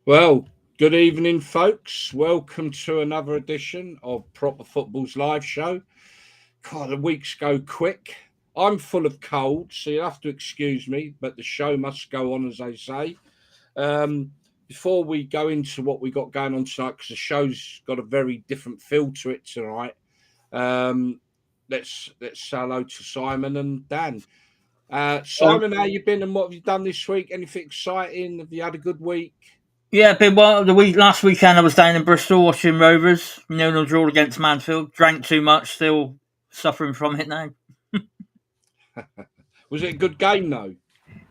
Well, good evening, folks. Welcome to another edition of Proper Football's live show. God, the weeks go quick. I'm full of cold, so you'll have to excuse me, but the show must go on, as they say. Um, Before we go into what we got going on tonight, because the show's got a very different feel to it tonight, um, let's say hello to Simon and Dan. Um, Simon, how you been and what have you done this week? Anything exciting? Have you had a good week? yeah, but well, last weekend I was down in Bristol watching Rovers. 0-0 draw against Mansfield. Drank too much, still suffering from it now. Was it a good game though?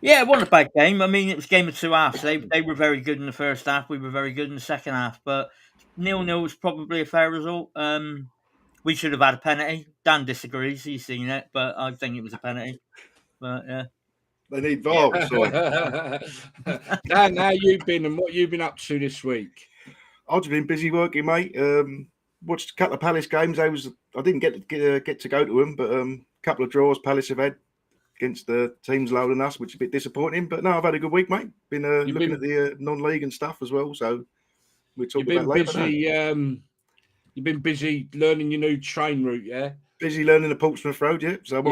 Yeah, it wasn't a bad game. I mean, it was a game of two halves. They were very good in the first half. We were very good in the second half. But 0-0 was probably a fair result. We should have had a penalty. Dan disagrees. He's seen it, but I think it was a penalty. But yeah. They need VAR. Sorry. Dan, how you been and what you been up to this week? I've been busy working, mate. Watched a couple of Palace games. I didn't get to go to them, but a couple of draws Palace have had against the teams lower than us, which is a bit disappointing. But no, I've had a good week, mate. Been looking at the non-league and stuff as well. So we'll talk about later. You've been busy learning your new train route, yeah? Busy learning the Portsmouth Road, yeah. So I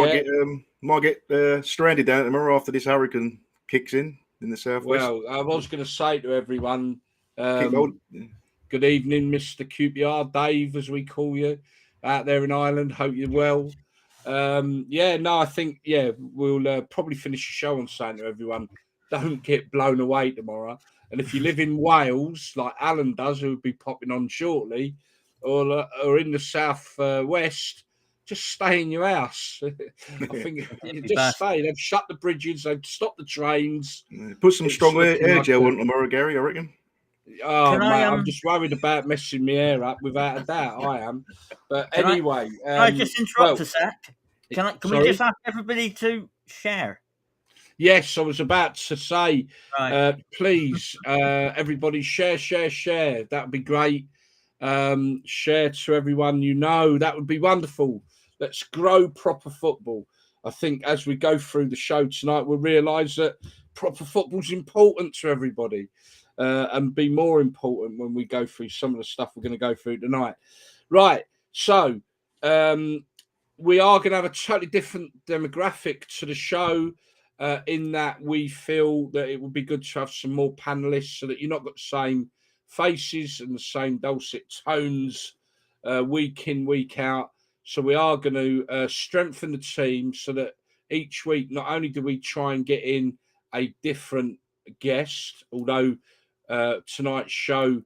might get stranded down tomorrow after this hurricane kicks in the southwest. Well, I was going to say to everyone, good evening, Mr. QPR, Dave, as we call you, out there in Ireland. Hope you're well. I think we'll probably finish the show on saying to everyone, don't get blown away tomorrow. And if you live in Wales, like Alan does, who will be popping on shortly, or in the south west, just stay in your house. I think just stay. They've shut the bridges. They've stopped the trains. Put some strong air gel on tomorrow, Gary, I reckon. Oh, mate, I'm just worried about messing my hair up. Without a doubt, I am. But anyway, can I just interrupt a sec? Can we just ask everybody to share? Yes, I was about to say, please, everybody share. That would be great. Share to everyone you know. That would be wonderful. Let's grow proper football. I think as we go through the show tonight, we'll realise that proper football's important to everybody. And be more important when we go through some of the stuff we're going to go through tonight. Right, so we are going to have a totally different demographic to the show in that we feel that it would be good to have some more panellists so that you're not got the same faces and the same dulcet tones week in, week out. So we are going to strengthen the team so that each week, not only do we try and get in a different guest, although tonight's show,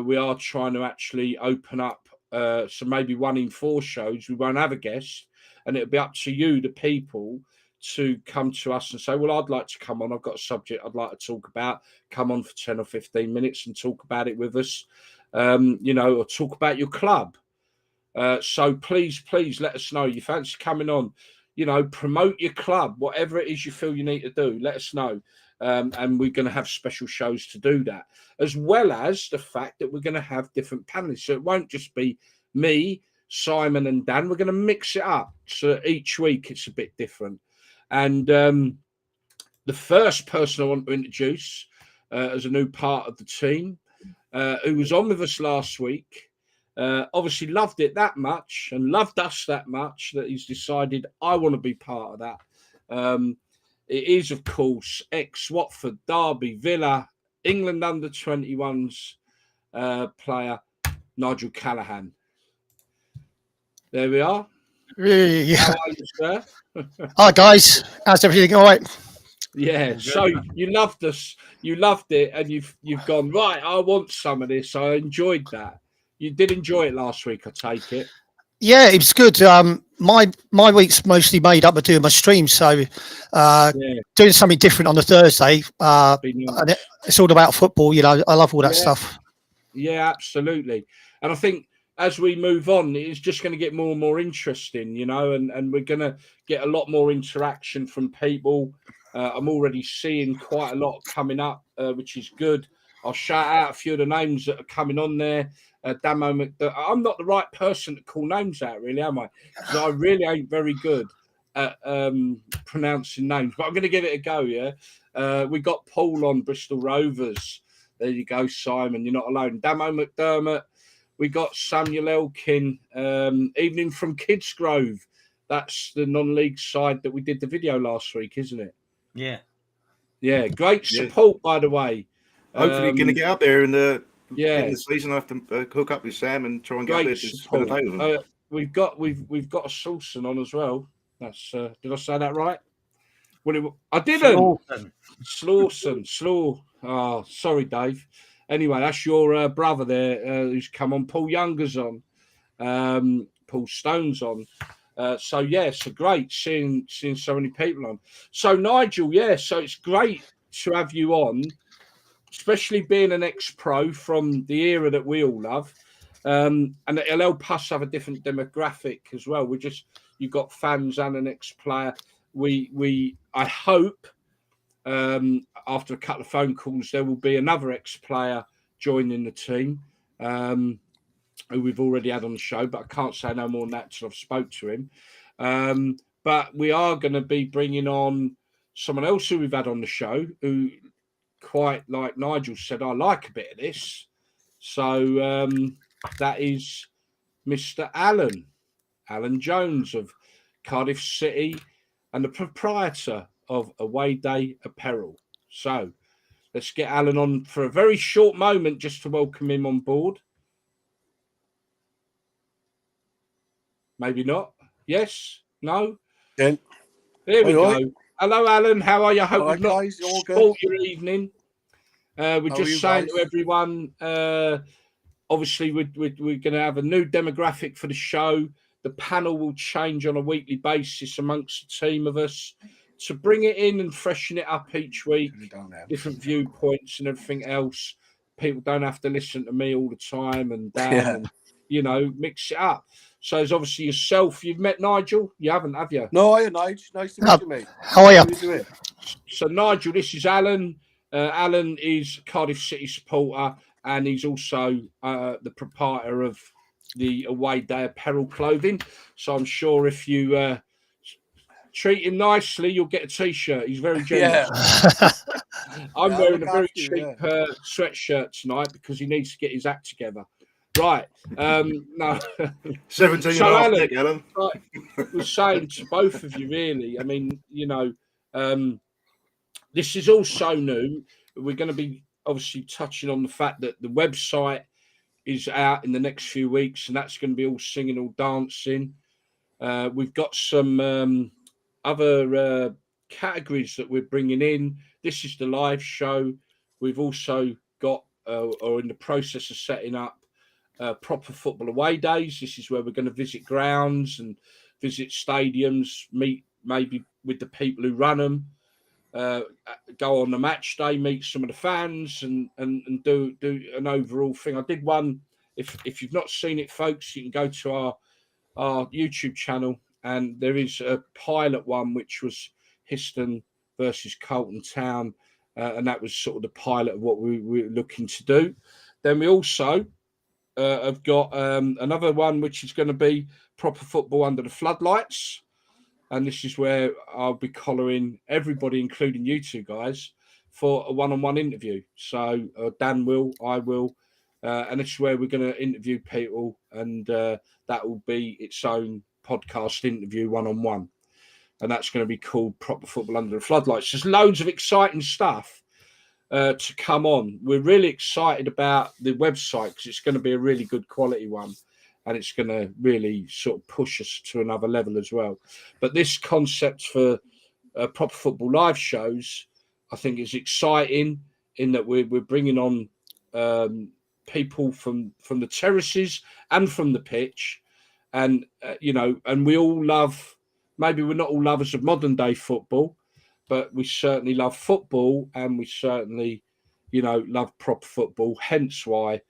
we are trying to actually open up. So maybe 1 in 4 shows, we won't have a guest, and it'll be up to you, the people, to come to us and say, well, I'd like to come on. I've got a subject I'd like to talk about. Come on for 10 or 15 minutes and talk about it with us, or talk about your club. So please let us know. You fancy coming on, promote your club, whatever it is you feel you need to do, let us know. And we're going to have special shows to do that, as well as the fact that we're going to have different panelists. So it won't just be me, Simon and Dan. We're going to mix it up. So each week it's a bit different. And the first person I want to introduce as a new part of the team, who was on with us last week, obviously loved it that much and loved us that much that he's decided, I want to be part of that. It is, of course, ex-Watford, Derby, Villa, England U21's player, Nigel Callaghan. There we are. Yeah. How are you, sir? Hi, guys. How's everything? All right? Yeah. So you loved us. You loved it, and you've gone, right, I want some of this. I enjoyed that. You did enjoy it last week, I take it. Yeah, it was good. My week's mostly made up of doing my streams, so doing something different on the Thursday. And it's all about football, I love all that stuff. Yeah, absolutely. And I think as we move on, it's just going to get more and more interesting, and we're going to get a lot more interaction from people. I'm already seeing quite a lot coming up, which is good. I'll shout out a few of the names that are coming on there. Damo I'm not the right person to call names out, really, am I? Because I really ain't very good at pronouncing names, but I'm going to give it a go, yeah? We got Paul on Bristol Rovers. There you go, Simon. You're not alone. Damo McDermott. We got Samuel Elkin. Evening from Kidsgrove. That's the non-league side that we did the video last week, isn't it? Yeah. Yeah, great support, by the way. Hopefully, going to get up there in the in the season. I have to hook up with Sam and try and get great there to spend a day with him. We've got a Slawson on as well. That's did I say that right? Well, I didn't. Slawson. Oh, sorry, Dave. Anyway, that's your brother there who's come on. Paul Younger's on. Paul Stone's on. So great seeing so many people on. So Nigel, so it's great to have you on, especially being an ex-pro from the era that we all love, and it'll help us have a different demographic as well. You've got fans and an ex-player. I hope after a couple of phone calls there will be another ex-player joining the team. Who we've already had on the show, but I can't say no more than that until I've spoke to him. But we are going to be bringing on someone else who we've had on the show, who, quite like Nigel said, I like a bit of this. So that is Mr. Allan Jones of Cardiff City and the proprietor of Awayday Apparel. So let's get Allan on for a very short moment just to welcome him on board. Maybe not. Yes? No? Yeah. There we go. Hello, Allan. How are you? I hope you've not spoiled your evening. We're just saying to everyone, obviously, we're going to have a new demographic for the show. The panel will change on a weekly basis amongst the team of us to bring it in and freshen it up each week. Different viewpoints and everything else. People don't have to listen to me all the time and Dan and, mix it up. So there's obviously yourself. You've met Nigel? You haven't, have you? No, I am Nigel. Nice to meet you, mate. How are you? So Nigel, this is Allan. Allan is Cardiff City supporter, and he's also the proprietor of the Awayday Apparel clothing. So I'm sure if you treat him nicely, you'll get a T-shirt. He's very generous. I'm wearing a very cheap sweatshirt tonight because he needs to get his act together. Right. No. 17 so and a half, Allan. I was saying to both of you, really, I mean, this is all so new. We're going to be obviously touching on the fact that the website is out in the next few weeks, and that's going to be all singing, all dancing. We've got some other categories that we're bringing in. This is the live show. We've also got, or in the process of setting up, proper football away days. This is where we're going to visit grounds and visit stadiums, meet maybe with the people who run them, go on the match day, meet some of the fans, and do an overall thing. I did one. If you've not seen it, folks, you can go to our YouTube channel, and there is a pilot one which was Histon versus Carlton Town, and that was sort of the pilot of what we were looking to do. Then we also I've got another one which is going to be proper football under the floodlights, and this is where I'll be collaring everybody, including you two guys, for a one-on-one interview. So Dan will, I will, and this is where we're going to interview people, and that will be its own podcast interview one-on-one, and that's going to be called Proper Football Under the Floodlights. There's loads of exciting stuff to come on. We're really excited about the website because it's going to be a really good quality one, and it's going to really sort of push us to another level as well. But this concept for proper football live shows, I think, is exciting in that we're bringing on people from the terraces and from the pitch, and and we all love. Maybe we're not all lovers of modern day football, but we certainly love football, and we certainly, love proper football. Hence why,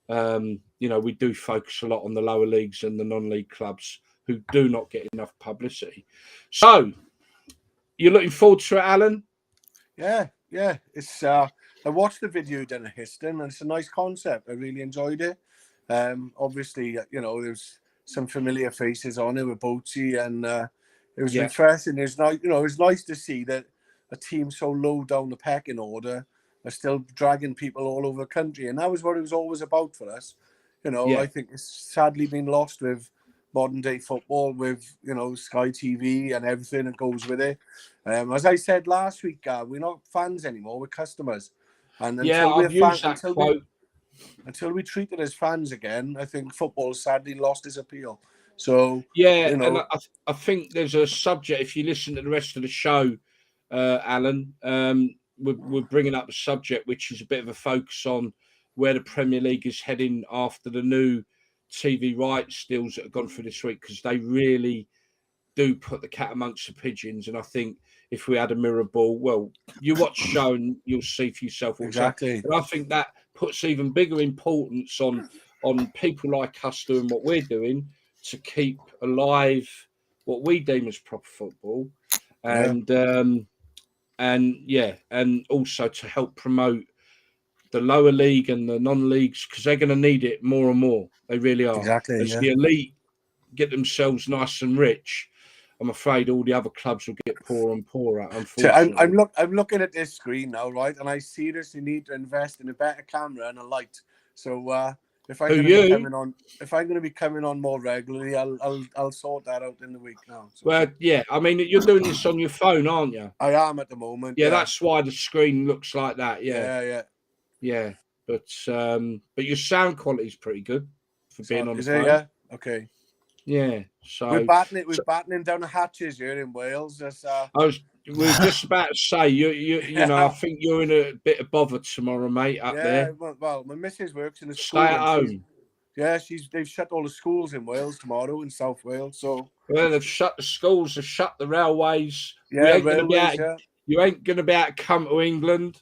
we do focus a lot on the lower leagues and the non-league clubs who do not get enough publicity. So, you're looking forward to it, Allan? Yeah. It's I watched the video you did at Histon, and it's a nice concept. I really enjoyed it. Obviously, there's some familiar faces on it with Boatsy, and it was interesting. It's nice, it's nice to see that a team so low down the pecking order are still dragging people all over the country, and that was what it was always about for us. I think it's sadly been lost with modern day football, with Sky TV and everything that goes with it. As I said last week, we're not fans anymore, we're customers. And until until we treat it as fans again, I think football sadly lost its appeal. So and I think there's a subject. If you listen to the rest of the show, Alan, we're bringing up a subject which is a bit of a focus on where the Premier League is heading after the new TV rights deals that have gone through this week, because they really do put the cat amongst the pigeons. And I think if we had a mirror ball, well, you watch the show and you'll see for yourself also. Exactly. And I think that puts even bigger importance on people like us doing what we're doing to keep alive what we deem as proper football, and also to help promote the lower league and the non-leagues, because they're going to need it more and more. They really are. Exactly. As the elite get themselves nice and rich, I'm afraid all the other clubs will get poorer and poorer, unfortunately. So I'm looking at this screen now, right? And I seriously need to invest in a better camera and a light. So if I'm going to be coming on more regularly, I'll sort that out in the week now. So. Well, yeah. I mean, you're doing this on your phone, aren't you? I am at the moment. Yeah, that's why the screen looks like that. Yeah. But your sound quality is pretty good for being on the phone. Yeah. Okay. Yeah. So we're battening down the hatches here in Wales. We were just about to say you know, I think you're in a bit of bother tomorrow, mate, up there. Well, my missus works in a school. Stay at home. They've shut all the schools in Wales tomorrow, in South Wales. So they've shut the schools, they've shut the railways. You ain't going to be able to come to England.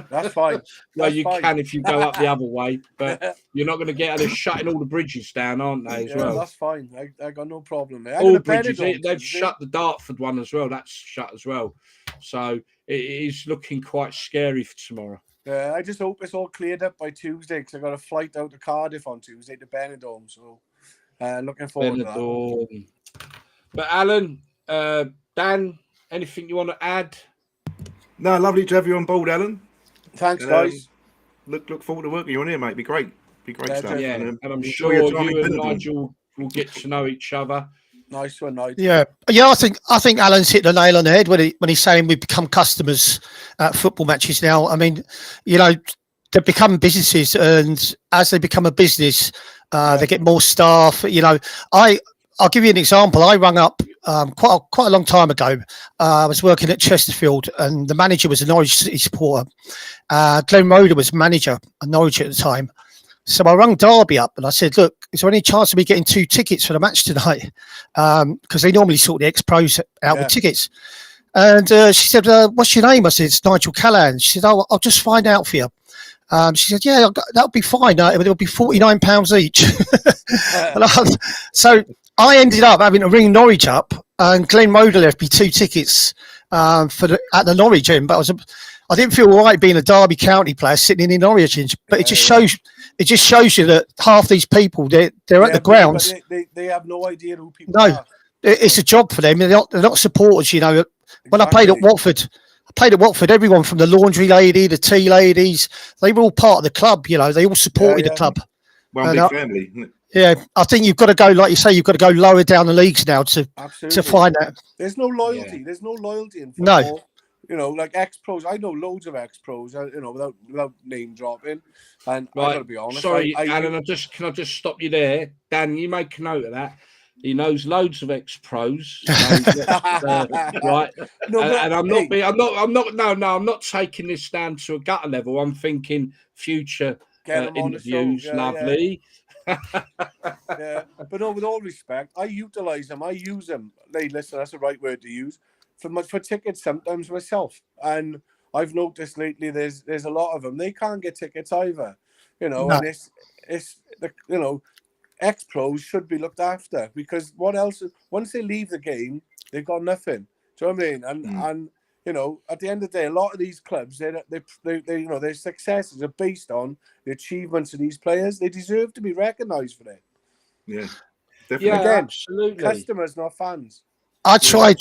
That's fine. Well, you can if you go up the other way, but you're not going to get. They're shutting all the bridges down, aren't they? As well, that's fine. I got no problem there. All bridges. They've shut the Dartford one as well. That's shut as well. So it is looking quite scary for tomorrow. Yeah, I just hope it's all cleared up by Tuesday, because I got a flight out to Cardiff on Tuesday to Benidorm. So looking forward to that. But Alan, Dan, anything you want to add? No, lovely to have you on board, Alan. Thanks, guys. Look forward to working you on here, mate. Be great stuff. Yeah, and I'm sure you and Nigel will get to know each other. Nice one, Nigel. Yeah. I think Alan's hit the nail on the head when he's saying we become customers at football matches now. I mean, they become businesses, and as they become a business, they get more staff. I'll give you an example. I rung up quite a long time ago. I was working at Chesterfield, and the manager was a Norwich City supporter. Glenn Roeder was manager at Norwich at the time. So I rung Derby up and I said, look, is there any chance of me getting 2 tickets for the match tonight? Because they normally sort the ex-pros out with tickets. And she said, what's your name? I said, it's Nigel Callahan. She said, I'll just find out for you. She said, yeah, that'll be fine. It'll be £49 each. So I ended up having to ring Norwich up, and Glenn Roeder left me 2 tickets at the Norwich end. But I didn't feel right being a Derby County player sitting in Norwich end. But it just shows you that half these people they're at the grounds. They have no idea who people are. It's a job for them. They're not supporters. When I played at Watford, everyone from the laundry lady, the tea ladies, they were all part of the club. They all supported the club. One big family, isn't it? Yeah, I think you've got to go, like you say, you've got to go lower down the leagues now to find that. There's no loyalty. There's no loyalty in football. No. Like ex-pros. I know loads of ex-pros, without name dropping. And I got to be honest. Sorry, Alan, can I just stop you there? Dan, you make a note of that. He knows loads of ex-pros, right? No, and I'm not taking this down to a gutter level. I'm thinking future interviews, lovely. Yeah, but no, with all respect, I utilize them. I use them. Hey, listen, that's the right word to use for tickets sometimes myself. And I've noticed lately there's a lot of them. They can't get tickets either, No. And it's ex-pros should be looked after, because what else? Once they leave the game, they've got nothing. Do you know what I mean? And at the end of the day, a lot of these clubs, their successes are based on the achievements of these players. They deserve to be recognised for it. Yeah, definitely. Yeah, again, absolutely. Customers, not fans. I tried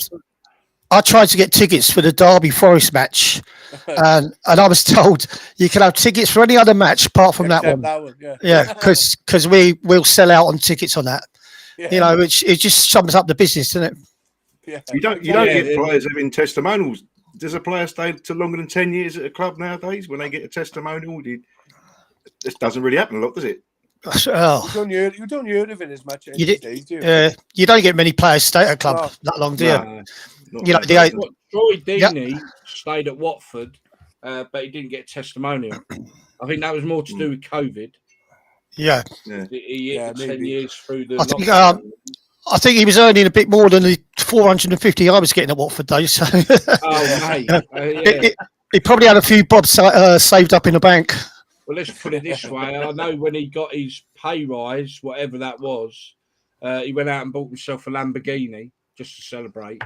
I tried to get tickets for the Derby Forest match, and I was told you can have tickets for any other match apart from that one. Yeah, because we'll sell out on tickets on that. Yeah. You know, which it just sums up the business, doesn't it? Yeah. You don't get players having testimonials. Does a player stay to longer than 10 years at a club nowadays when they get a testimonial? This doesn't really happen a lot, does it? Oh. You don't hear of it as much these days, do you? You don't get many players stay at a club that long, do you? You know, Troy Deeney stayed at Watford, but he didn't get a testimonial. I think that was more to do with COVID. Yeah. He hit 10 years through the I think he was earning a bit more than the 450 I was getting at Watford, though. So he probably had a few bobs saved up in the bank. Well, let's put it this way. I know when he got his pay rise, whatever that was, he went out and bought himself a Lamborghini just to celebrate.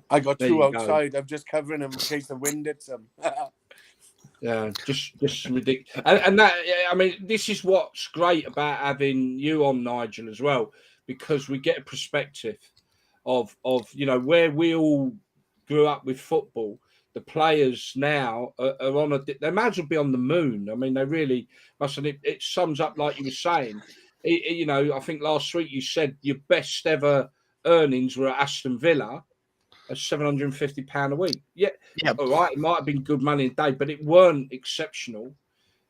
I got two outside. I'm just covering him in case the wind hits him. Yeah, just ridiculous. And that, I mean, this is what's great about having you on, Nigel, as well, because we get a perspective of you know, where we all grew up with football. The players now are on they might as well be on the moon. I mean, they really must. And it sums up, like you were saying. You know, I think last week you said your best ever earnings were at Aston Villa at £750 a week. Yeah, all right. It might have been good money a day, but it weren't exceptional.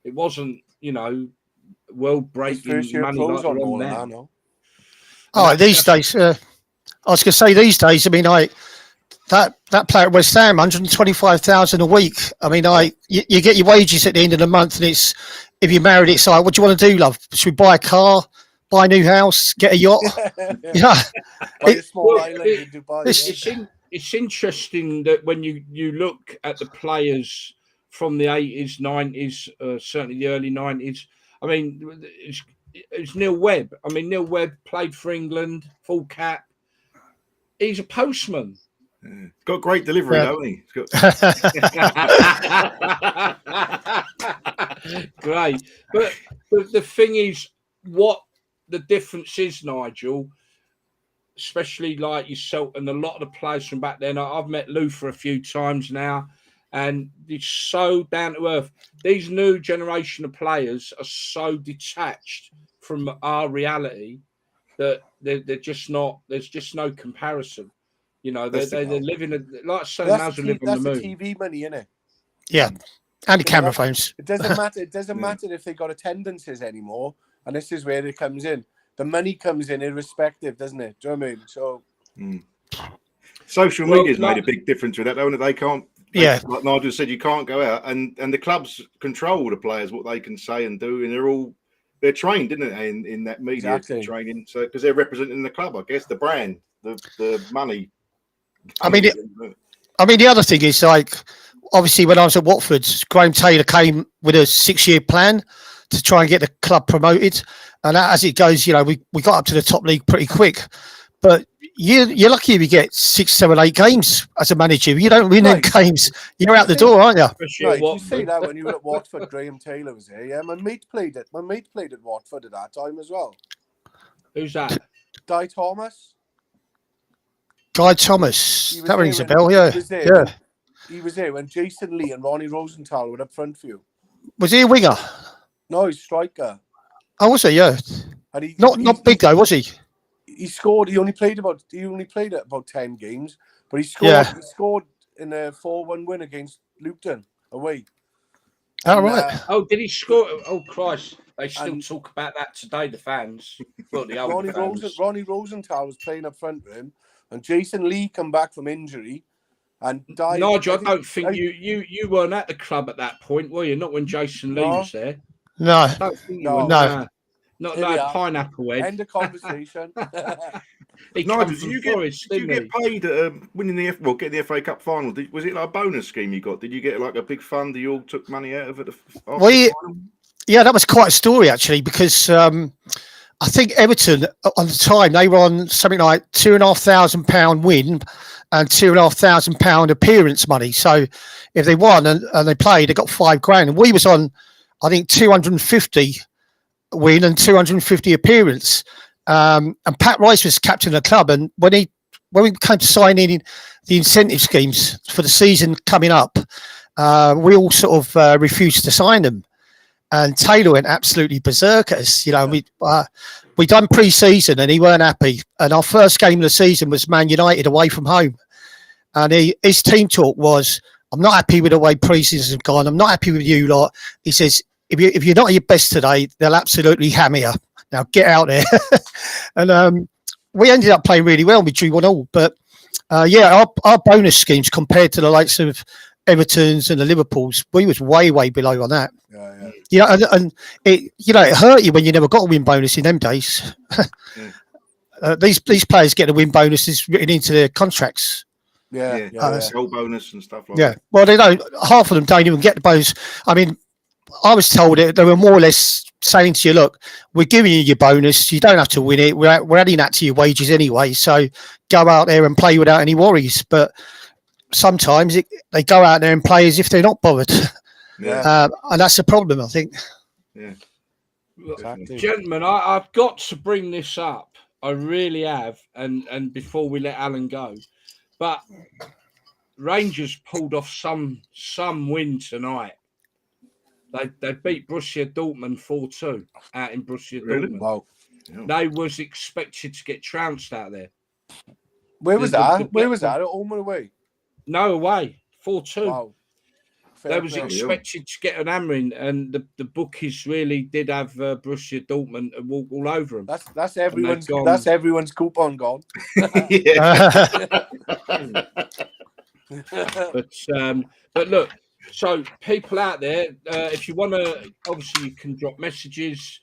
It wasn't, you know, world breaking money like we're on now. Oh, these days, I was going to say these days. I mean, that player at West Ham, 125,000 a week. I mean, you get your wages at the end of the month, and it's, if you're married, it's like, what do you want to do, love? Should we buy a car, buy a new house, get a yacht? Yeah. Buy a small island in Dubai. It's interesting that when you look at the players from the 80s, 90s, certainly the early 90s. I mean, it's Neil Webb. I mean, Neil Webb played for England, full cap. He's a postman. Yeah. Got great delivery, though, hasn't he? Great. But the thing is, what the difference is, Nigel, especially like yourself and a lot of the players from back then. I've met Luther a few times now, and it's so down to earth. These new generation of players are so detached from our reality that they're just not. There's just no comparison. You know, they're living like saying as live on the moon. That's the TV money, isn't it? Yeah, and the camera phones. It doesn't matter. It doesn't matter if they got attendances anymore. And this is where it comes in. The money comes in irrespective, doesn't it? Do you know what I mean? So, social media's made a big difference with that, though. They can't. Like Nigel said, you can't go out, and the clubs control the players, what they can say and do, and they're trained, isn't it, in that media training? So because they're representing the club, I guess, the brand, the money. I mean, the other thing is, like, obviously, when I was at Watford, Graham Taylor came with a 6-year plan to try and get the club promoted. And as it goes, you know, we got up to the top league pretty quick. But you're lucky if you get 6, 7, 8 games as a manager. If you don't win them games, you're out the door, aren't you? Right, you say that when you were at Watford, Graham Taylor was there. Yeah, my mate played at Watford at that time as well. Who's that? Guy Thomas. Guy Thomas. That rings a bell, yeah. He was there when Jason Lee and Ronnie Rosenthal were up front for you. Was he a winger? No, he's striker. Oh, was he? Yeah. And not big though, was he? He scored. He only played about 10 games, but he scored. Yeah. He scored in a 4-1 win against Luton away. Oh, right. Did he score? Oh, Christ! They still talk about that today. The fans. Well, the old fans. Ronnie Rosenthal was playing up front with him, and Jason Lee come back from injury. And died. Nigel, I don't think you weren't at the club at that point, were you? Not when Jason Lee was there. No. Not Pineapple Head. End of conversation. Nigel, did you get paid winning getting the FA Cup final? Was it like a bonus scheme you got? Did you get like a big fund that you all took money out of it? Yeah, that was quite a story actually, because I think Everton on the time they were on something like £2,500 win and £2,500 appearance money. So if they won and they played, they got £5,000. And we was on, I think, 250 win and 250 appearance. And Pat Rice was captain of the club. And when he when we came to signing in the incentive schemes for the season coming up, we all sort of refused to sign them. And Taylor went absolutely berserk at us. You know, we done pre-season and he weren't happy. And our first game of the season was Man United away from home. And his team talk was, I'm not happy with the way pre-season's gone. I'm not happy with you lot. He says, if you're not at your best today, they'll absolutely hammer you. Now get out there. And we ended up playing really well. We drew 1-1. But our bonus schemes compared to the likes of Everton's and the Liverpool's, we was way below on that. Yeah, and it, you know, it hurt you when you never got a win bonus in them days. These players get the win bonuses written into their contracts. Goal bonus and stuff like that. Well, they don't. Half of them don't even get the bonus. I mean, I was told that they were more or less saying to you, "Look, we're giving you your bonus. You don't have to win it. We're adding that to your wages anyway. So go out there and play without any worries." But sometimes they go out there and play as if they're not bothered. And that's the problem, I think. Exactly. Gentlemen, I've got to bring this up. I really have. And before we let Alan go, but Rangers pulled off some win tonight. They beat Borussia Dortmund 4-2 out in Borussia Dortmund. Wow. They was expected to get trounced out there. Where was that? Where was that? At home or away? No, away. 4-2. Wow. They was expected to get an hammering, and the bookies really did have Borussia Dortmund walk all over them. That's everyone's coupon gone. But look, so people out there, if you want to, obviously you can drop messages.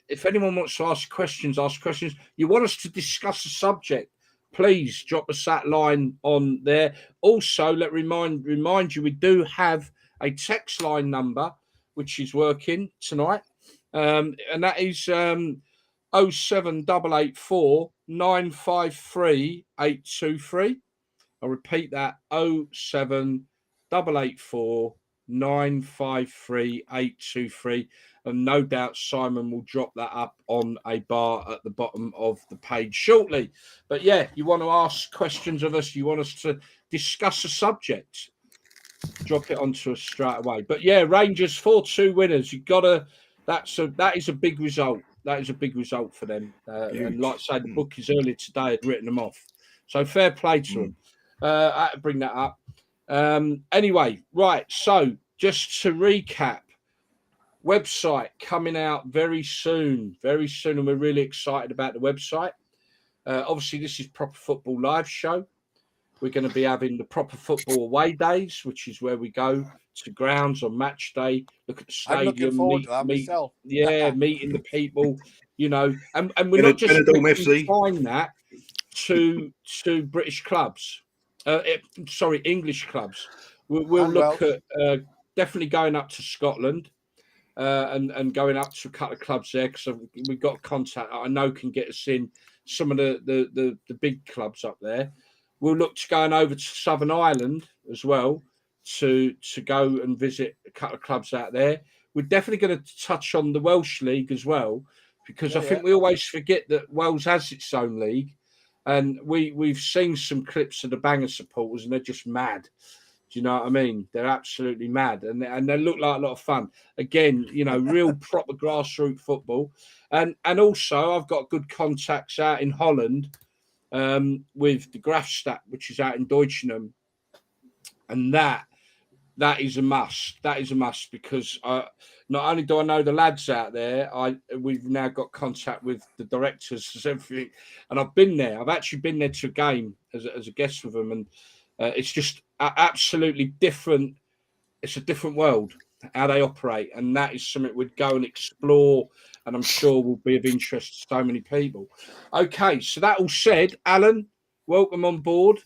If anyone wants to ask questions. You want us to discuss a subject, please drop us that line on there. Also, let remind you, we do have a text line number which is working tonight, and that is 07884 953 823. I'll repeat that: 07884 953 823. And no doubt Simon will drop that up on a bar at the bottom of the page shortly. But yeah, you want to ask questions of us, you want us to discuss a subject, drop it onto us straight away. But yeah, Rangers 4-2 winners. That is a big result. That is a big result for them. And like I say, the bookies earlier today had written them off. So fair play to them. I had to bring that up. Anyway, right. So just to recap, website coming out very soon, and we're really excited about the website. Obviously, this is Proper Football Live Show. We're going to be having the Proper Football Away Days, which is where we go to grounds on match day, look at the stadium, I'm looking forward to that myself. Meeting the people, you know, and we're not just confine that to British clubs, English clubs. We'll look at definitely going up to Scotland. And going up to a couple of clubs there, because we've got contact I know can get us in some of the big clubs up there. We'll look to going over to Southern Ireland as well to go and visit a couple of clubs out there. We're definitely going to touch on the Welsh League as well, because I think we always forget that Wales has its own league, and we've seen some clips of the Bangor supporters and they're just mad. Do you know what I mean? They're absolutely mad, and they look like a lot of fun. Again, you know, real proper grassroots football, and also I've got good contacts out in Holland with the Graafstad, which is out in Deutschland, and that is a must. That is a must, because not only do I know the lads out there, we've now got contact with the directors and everything, and I've been there. I've actually been there to a game as a guest with them, and it's just absolutely different. It's a different world, how they operate, and that is something we'd go and explore, and I'm sure will be of interest to so many people. Okay, so that all said, Alan, welcome on board,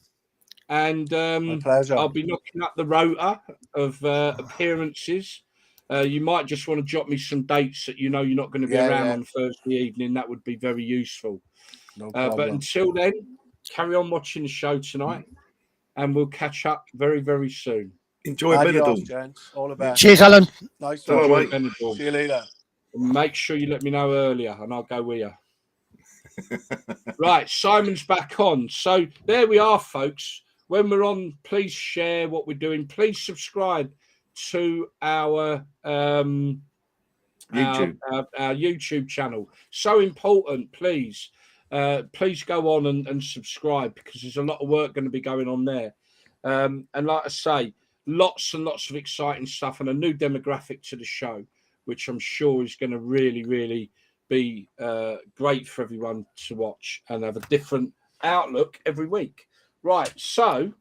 and my pleasure. I'll be knocking up the rota of appearances. You might just want to jot me some dates that you know you're not going to be around on Thursday evening. That would be very useful. No problem. But until then, carry on watching the show tonight, and we'll catch up very, very soon. Enjoy Benidorm. All about. Cheers, Alan. Nice to meet you. See you later. Make sure you let me know earlier, and I'll go with you. Right, Simon's back on. So there we are, folks. When we're on, please share what we're doing. Please subscribe to our YouTube. Our YouTube channel. So important. Please go on and subscribe, because there's a lot of work going to be going on there. And like I say, lots and lots of exciting stuff and a new demographic to the show, which I'm sure is going to really be great for everyone to watch and have a different outlook every week. Right, so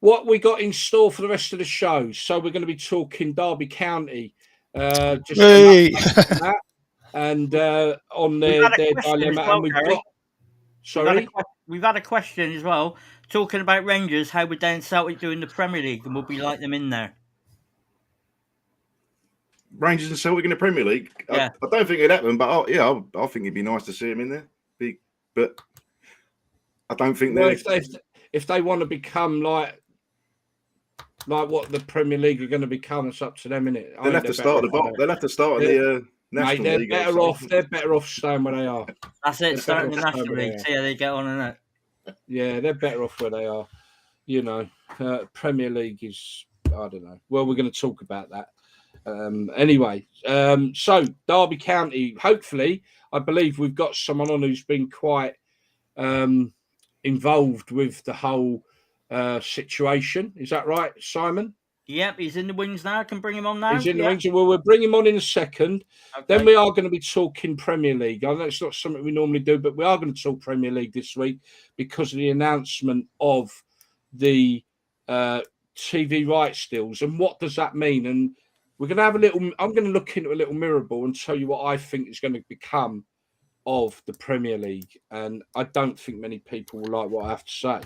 what we got in store for the rest of the show? So we're going to be talking Derby County, just that, and on their dilemma, well, and we've Gary. got. Sorry, we've had a question as well talking about Rangers. How would they and Celtic do in the Premier League, and will we like them in there? Rangers and Celtic in the Premier League. Yeah. I don't think it'd happen, but I think it'd be nice to see them in there. But I don't think if they want to become like what the Premier League are going to become, it's up to them, innit? They'll have to start at the bottom. They'll have to start in the National League. They're better off staying where they are. That's it. Starting the National League. See how they get on in it. Yeah, they're better off where they are. You know, Premier League is, I don't know. Well, we're going to talk about that. Anyway, so Derby County, hopefully, I believe we've got someone on who's been quite involved with the whole situation. Is that right, Simon? Yep, he's in the wings now. I can bring him on now. He's in the wings. Well, we'll bring him on in a second. Okay. Then we are going to be talking Premier League. I know it's not something we normally do, but we are going to talk Premier League this week because of the announcement of the TV rights deals. And what does that mean? And we're going to have I'm going to look into a little mirror ball and tell you what I think is going to become of the Premier League. And I don't think many people will like what I have to say.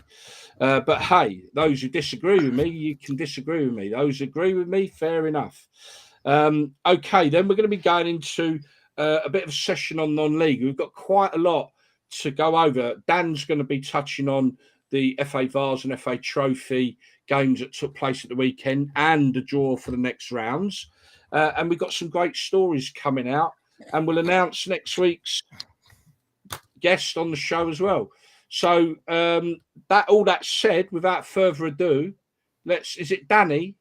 But hey, those who disagree with me, you can disagree with me. Those who agree with me, fair enough. Okay, then we're going to be going into a bit of a session on non-league. We've got quite a lot to go over. Dan's going to be touching on the FA Vase and FA Trophy games that took place at the weekend and the draw for the next rounds. And we've got some great stories coming out. And we'll announce next week's guest on the show as well. So all that said, without further ado, is it Danny?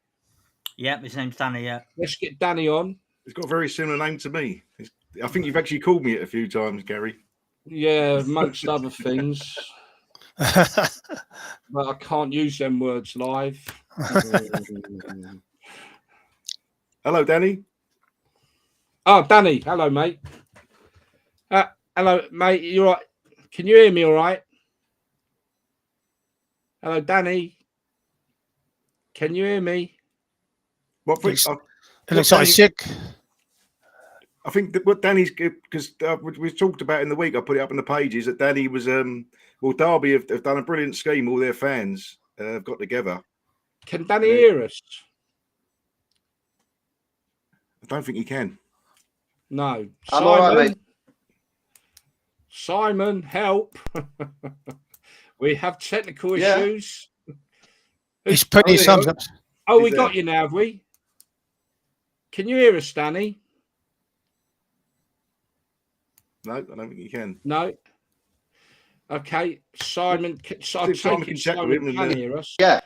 Yeah, his name's Danny. Yeah, let's get Danny on. He's got a very similar name to me. I think you've actually called me it a few times, Gary. Yeah, amongst other things. But I can't use them words live. Hello, Danny. Oh, Danny. Hello, mate. Hello, mate. You all right? Can you hear me all right? Hello, Danny. Can you hear me? It looks like sick. I think that what Danny's, because we talked about in the week, I put it up in the pages, that Danny was, Derby have done a brilliant scheme. All their fans have got together. Can Danny hear us? I don't think he can. No. I'm all right, mate. Simon, help. We have technical issues. He's putting his thumbs up. Oh, we got you now, have we? Can you hear us, Danny? No, I don't think you can. No. Okay, Simon. Simon can hear us. Yeah.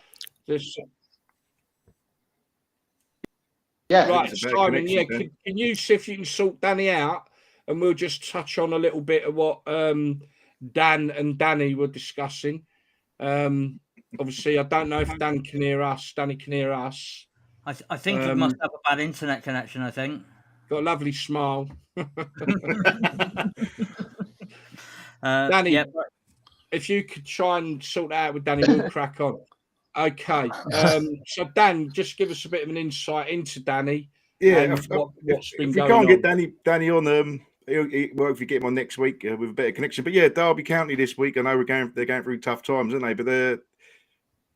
Yeah. Right, Simon. Yeah, can you see if you can sort Danny out, and we'll just touch on a little bit of what Dan and Danny were discussing. Obviously, I don't know if Dan can hear us. Danny can hear us. I think he must have a bad internet connection. I think. Got a lovely smile. Danny, if you could try and sort that out with Danny, we'll crack on. Okay. So, Dan, just give us a bit of an insight into Danny. Yeah. What's been if going we can't on. get Danny on, we'll hopefully get him on next week with a better connection. But yeah, Derby County this week. I know they're going through tough times, aren't they? But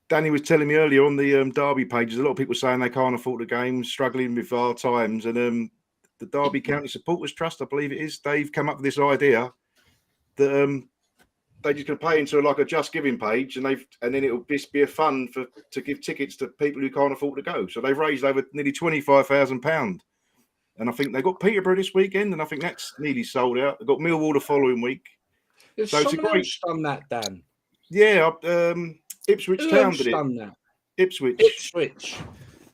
Danny was telling me earlier on the Derby pages, a lot of people saying they can't afford the game, struggling with our times, and the Derby County Supporters Trust, I believe it is, they've come up with this idea that they're just going to pay into like a Just Giving page, and then it'll just be a fund to give tickets to people who can't afford to go. So they've raised over nearly £25,000, and I think they got Peterborough this weekend, and I think that's nearly sold out. They've got Millwall the following week, So someone else done that, Dan. Yeah, Ipswich Town did it. Done that? Ipswich.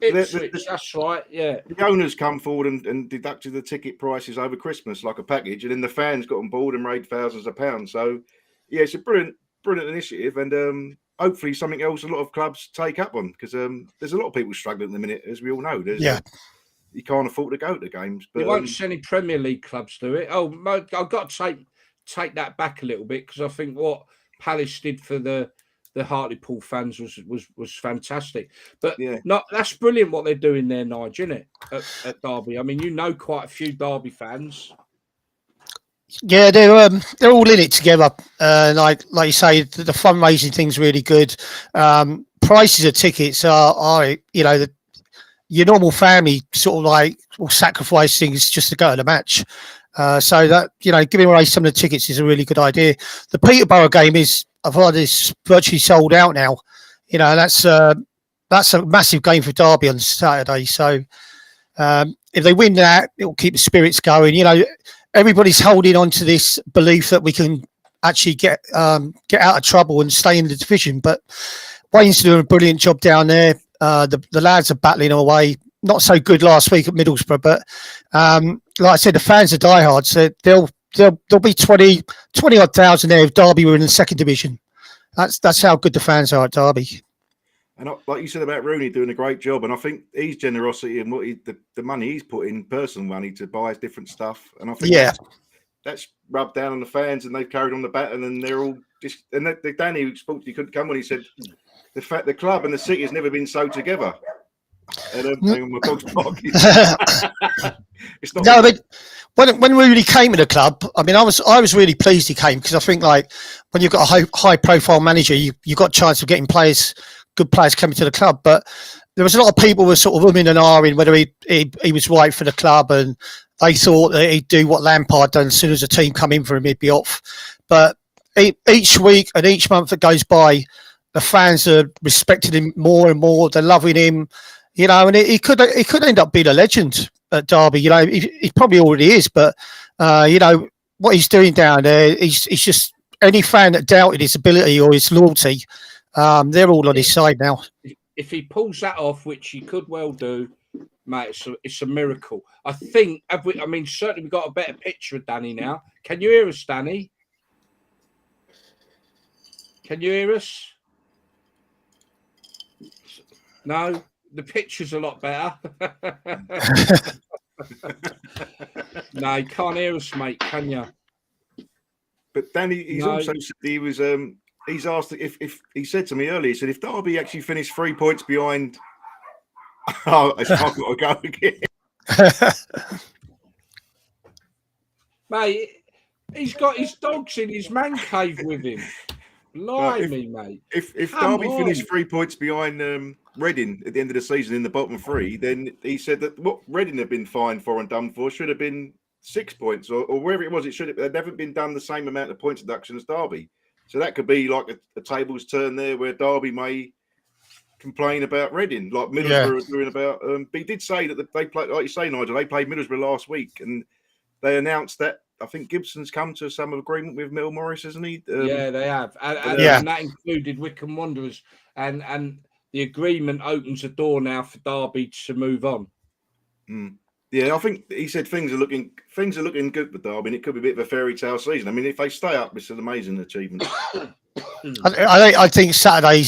That's right. Yeah. The owners come forward and deducted the ticket prices over Christmas like a package, and then the fans got on board and raised thousands of pounds. So, yeah, it's a brilliant initiative, and hopefully something else a lot of clubs take up on, because there's a lot of people struggling at the minute, as we all know. You can't afford to go to the games. But you won't see any Premier League clubs do it. Oh, I've got to take that back a little bit, because I think what Palace did for the Hartlepool fans was fantastic. But that's brilliant what they're doing there, Nigel, isn't it? At Derby. I mean, you know quite a few Derby fans. Yeah, they're all in it together. Like you say, the fundraising thing's really good. Prices of tickets are your normal family sort of like will sacrifice things just to go to the match. So that, giving away some of the tickets is a really good idea. The Peterborough game I've heard it's virtually sold out now. That's a massive game for Derby on Saturday. So if they win that, it will keep the spirits going. Everybody's holding on to this belief that we can actually get out of trouble and stay in the division. But Wayne's doing a brilliant job down there. The lads are battling away. Not so good last week at Middlesbrough, but like I said, the fans are diehards. So there'll be 20 odd thousand there if Derby were in the second division. That's how good the fans are at Derby. And like you said about Rooney doing a great job, and I think his generosity and the money he's put in, personal money, to buy different stuff, and I think that's rubbed down on the fans, and they've carried on the battle, and they're all just. And Danny, who spoke, he couldn't come when he said the club and the city has never been so together. And my dog's barking. It's not. No, but when Rooney came to the club, I mean, I was really pleased he came, because I think like when you've got a high profile manager, you got a chance of getting good players coming to the club. But there was a lot of people who were sort of umming and ahhing whether he was right for the club, and they thought that he'd do what Lampard done. As soon as a team come in for him, he'd be off. But each week and each month that goes by, the fans are respecting him more and more. They're loving him, and he could end up being a legend at Derby. He probably already is, but what he's doing down there, he's just, any fan that doubted his ability or his loyalty, they're all on his side now. If he pulls that off, which he could well do, mate, it's a miracle. I think. Certainly we've got a better picture of Danny now. Can you hear us, Danny? Can you hear us? No, the picture's a lot better. No, you can't hear us, mate, can you? But Danny, he's also said he was. He's asked if he said to me earlier. He said if Derby actually finished 3 points behind. Oh, I've got to go again. Mate, he's got his dogs in his man cave with him. Blimey, mate. If Derby finished 3 points behind Reading at the end of the season in the bottom three, then he said that what Reading had been fined for and done for should have been 6 points, or wherever it was. It should have. They'd never been done the same amount of points deduction as Derby. So that could be like a tables turn there, where Derby may complain about Reading, like Middlesbrough are doing about. But he did say that they played, like you say, Nigel. They played Middlesbrough last week, and they announced that I think Gibson's come to some agreement with Mill Morris, hasn't he? Yeah, they have, and that included Wycombe Wanderers, and the agreement opens a door now for Derby to move on. Yeah, I think he said things are looking good for Derby, and it could be a bit of a fairy tale season. I mean, if they stay up, it's an amazing achievement. I think Saturday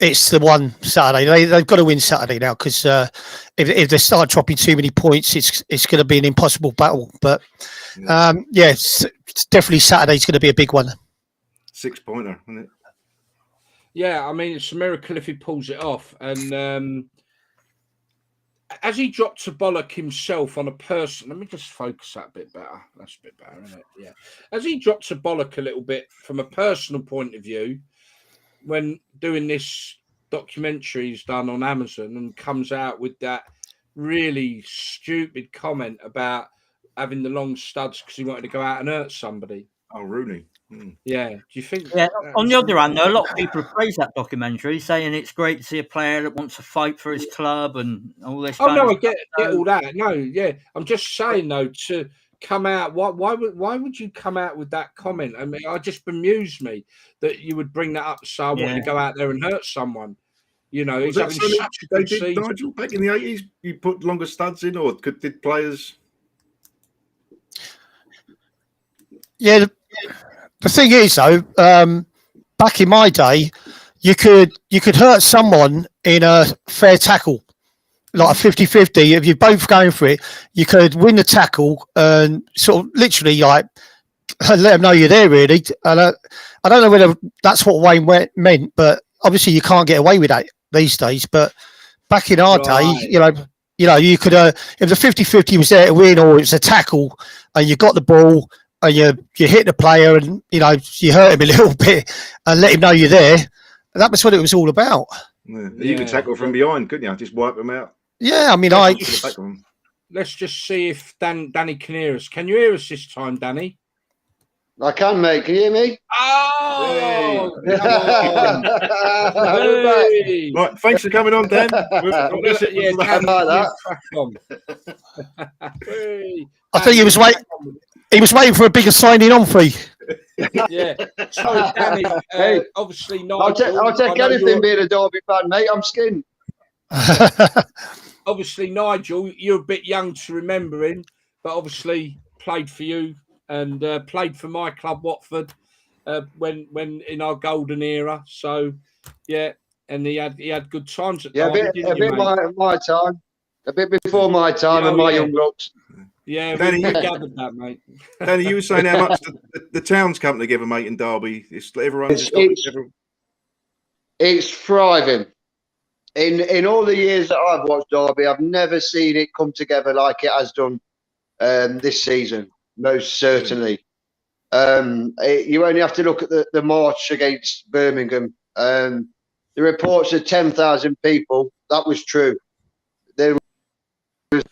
it's the one Saturday. They've got to win Saturday now, because if they start dropping too many points, it's going to be an impossible battle. But it's definitely Saturday's going to be a big one. 6-pointer, isn't it? Yeah, I mean, it's a miracle if he pulls it off. And as he dropped to bollock himself on a person, let me just focus that a bit better. That's a bit better, isn't it? Yeah. As he dropped to bollock a little bit from a personal point of view, when doing this documentary he's done on Amazon, and comes out with that really stupid comment about having the long studs because he wanted to go out and hurt somebody. Oh, Rooney. Yeah. Do you think? Yeah. On the other hand, though, a lot of people have praised that documentary, saying it's great to see a player that wants to fight for his club and all this. Oh no, I get all that. No, yeah, I'm just saying though, come out? Why would you come out with that comment? I mean, it just bemused me that you would bring that up. So I want to go out there and hurt someone. You know, he's having such a good season. Nigel, back in the 80s, you put longer studs in, or did players? Yeah, the thing is though, back in my day, you could hurt someone in a fair tackle, like a 50-50. If you're both going for it, you could win the tackle and sort of literally like let them know you're there, really. And I don't know whether that's what Wayne meant, but obviously you can't get away with that these days. But back in our day, you know, you could if the 50-50 was there to win, or it's a tackle and you got the ball and you hit the player and you know you hurt him a little bit and let him know you're there. That was what it was all about. Yeah. You could tackle from behind, couldn't you? Just wipe them out. Yeah, I mean, let's just see if Danny can hear us. Can you hear us this time, Danny? I can, mate. Can you hear me? Oh! Hey. Right, thanks for coming on, Dan. I think he was waiting. He was waiting for a bigger signing on fee. Yeah. Sorry, Danny. Obviously, Nigel. I'll take anything being a Derby fan, mate. I'm skinned. Obviously, Nigel, you're a bit young to remember him, but obviously played for you and played for my club, Watford, when in our golden era. So, yeah, and he had good times at Derby, a bit my time, a bit before my time and my young looks. Yeah, we gathered that, mate. Danny, you were saying how much the towns come together, mate, in Derby. It's thriving. In all the years that I've watched Derby, I've never seen it come together like it has done this season. Most certainly. You only have to look at the march against Birmingham. The reports of 10,000 people, that was true. There was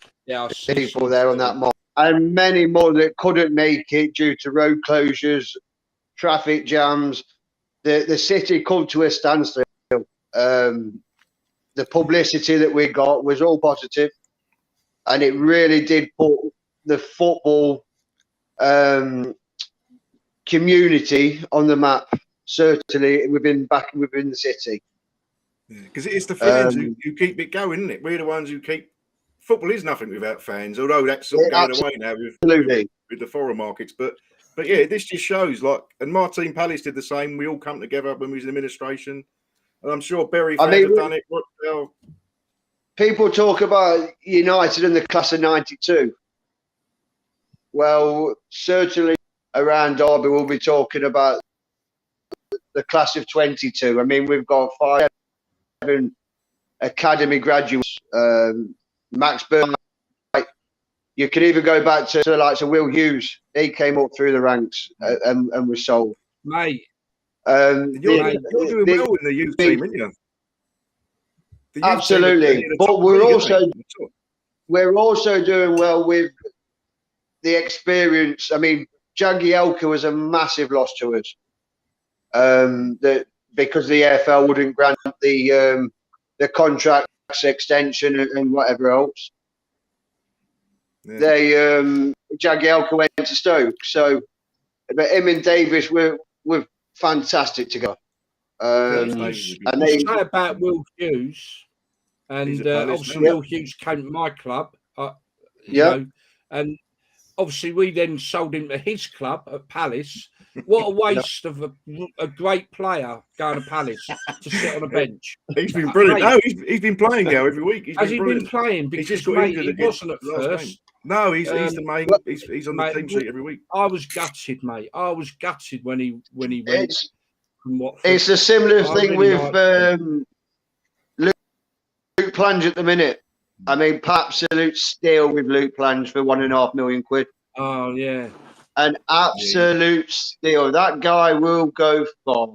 people there on that march. And many more that couldn't make it due to road closures, traffic jams. The city come to a standstill. The publicity that we got was all positive, and it really did put the football community on the map, certainly within the city. Because it's the fans who keep it going, isn't it? We're the ones who keep football is nothing without fans, although that's sort of going away now with the foreign markets. But yeah, this just shows and my team Palace did the same. We all come together when we was in administration, and I'm sure Bury fans have done it. People talk about United in the class of '92. Well, certainly around Derby, we'll be talking about the class of 22. I mean, we've got 5 academy graduates. Max Burnley. You can even go back to the likes of Will Hughes. He came up through the ranks and was sold. Mate. You're doing well in the youth team, aren't you? Absolutely. But we're also doing well with the experience. I mean, Jagielka was a massive loss to us. Because the AFL wouldn't grant the contract extension and whatever else. Yeah. Jagielka went to Stoke, but him and Davis were fantastic together. And they say about Will Hughes, and obviously Will Hughes came to my club. You know, and obviously we then sold him to his club at Palace. What a waste of a great player going to Palace to sit on a bench. He's been brilliant. No, he's been playing now every week. Has he been playing? Because he wasn't at first. No, he's the main. He's on the team sheet every week. I was gutted, mate. I was gutted when he went. It's a similar thing with Luke Plange at the minute. I mean, absolute steal with Luke Plange for £1.5 million. Oh yeah. An absolute steal. That guy will go far.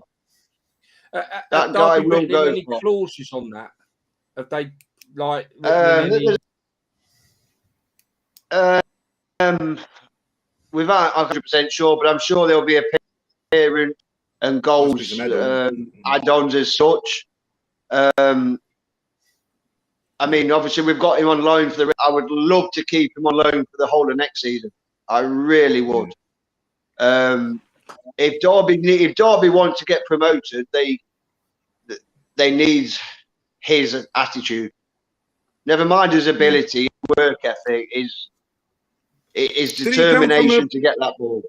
That guy will go far. Any clauses on that? Have they like? Without 100% sure, but I'm sure there'll be a parent and goals add-ons as such. I mean, obviously we've got him on loan I would love to keep him on loan for the whole of next season. I really would. If Derby want to get promoted, they need his attitude. Never mind his ability, work ethic, his determination to get that ball.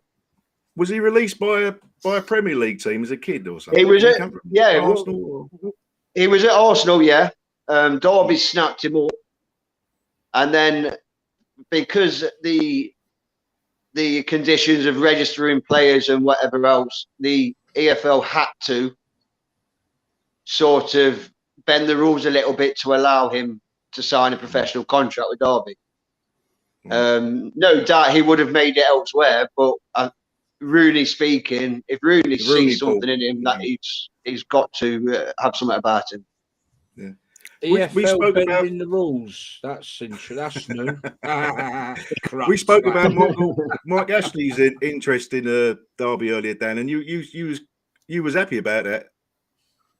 Was he released by a Premier League team as a kid or something? He was at Arsenal. He was at Arsenal, yeah. Derby snapped him up, and then because the conditions of registering players and whatever else, the EFL had to sort of bend the rules a little bit to allow him to sign a professional contract with Derby. No doubt he would have made it elsewhere, but Rooney speaking, if Rooney sees something in him, that he's got to have something about him. Yeah. We spoke about the rules. That's interesting. That's new. We spoke about Mike Ashley's interest in Derby earlier, Dan, and you was happy about that.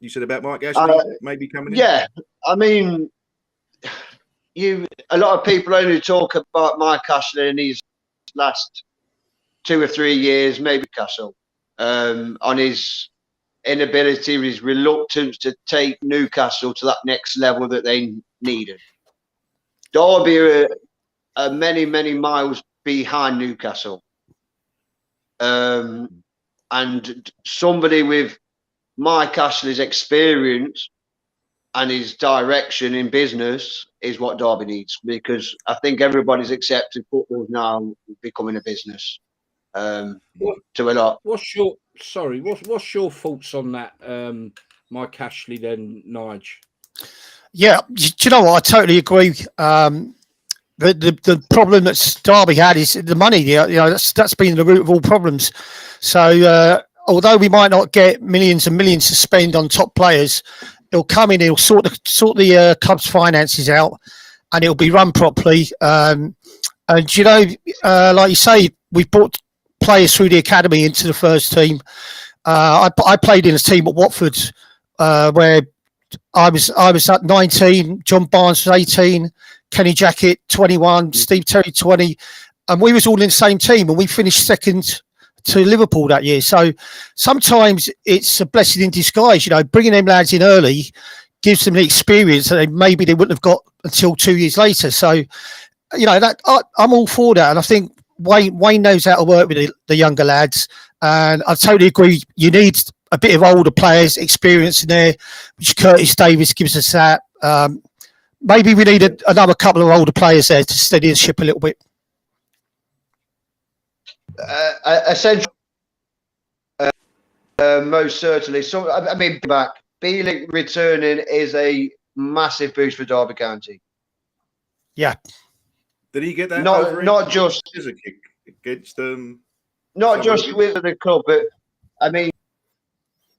You said about Mike Ashley maybe coming in. Yeah, I mean, a lot of people only talk about Mike Ashley in his last 2 or 3 years, maybe Castle, on his inability, his reluctance to take Newcastle to that next level that they needed. Derby are many, many miles behind Newcastle. And somebody with Mike Ashley's experience and his direction in business is what Derby needs, because I think everybody's accepted football now becoming a business. To a lot. What's your thoughts on that, Mike Ashley then, Nigel? Yeah, do you know what? I totally agree. The problem that Derby had is the money. You know, that's been the root of all problems. So although we might not get millions and millions to spend on top players, he'll come in, he'll sort the club's finances out, and it'll be run properly. And you know, like you say, we brought players through the academy into the first team. I played in a team at Watford where I was at 19, John Barnes was 18, Kenny Jackett 21, Steve Terry 20, and we was all in the same team, and we finished second to Liverpool that year. So sometimes it's a blessing in disguise, you know, bringing them lads in early gives them the experience that maybe they wouldn't have got until 2 years later. So, you know, that I'm all for that, and I think Wayne knows how to work with the younger lads, and I totally agree. You need a bit of older players, experience in there, which Curtis Davis gives us that. Maybe we need another couple of older players there to steady the ship a little bit. Essentially, most certainly. So, I mean, back Bielik returning is a massive boost for Derby County. Yeah. Did he get that? Not just as a kick against not just with the club, but I mean,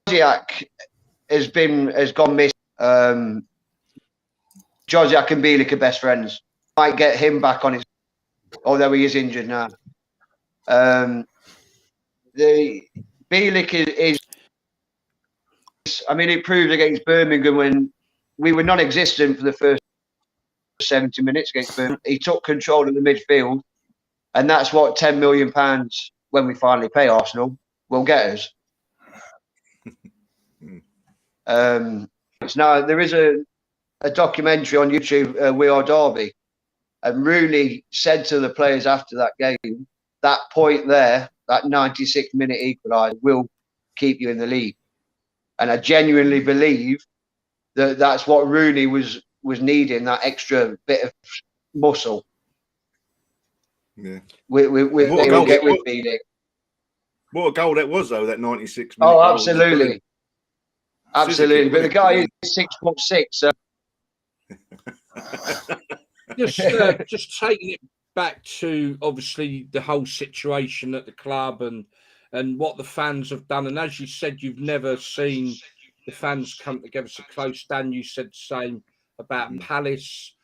Josiak has gone missing. Josiak and Bielik are best friends. Might get him back on his, although he is injured now. The Bielik is. I mean, it proved against Birmingham when we were non-existent for the first 70 minutes against Birmingham. He took control of the midfield, and that's what £10 million, when we finally pay Arsenal, will get us. Now, there is a documentary on YouTube, We Are Derby, and Rooney said to the players after that game, that point there, that 96-minute equaliser, will keep you in the league. And I genuinely believe that that's what Rooney was needing, that extra bit of muscle. Yeah. What a goal that was, though, that 96 minute goal. Oh, absolutely. Absolutely. But the guy is 6'6", so just taking it back to obviously the whole situation at the club and what the fans have done. And as you said, you've never seen the fans come together so close. Dan, you said the same about Palace.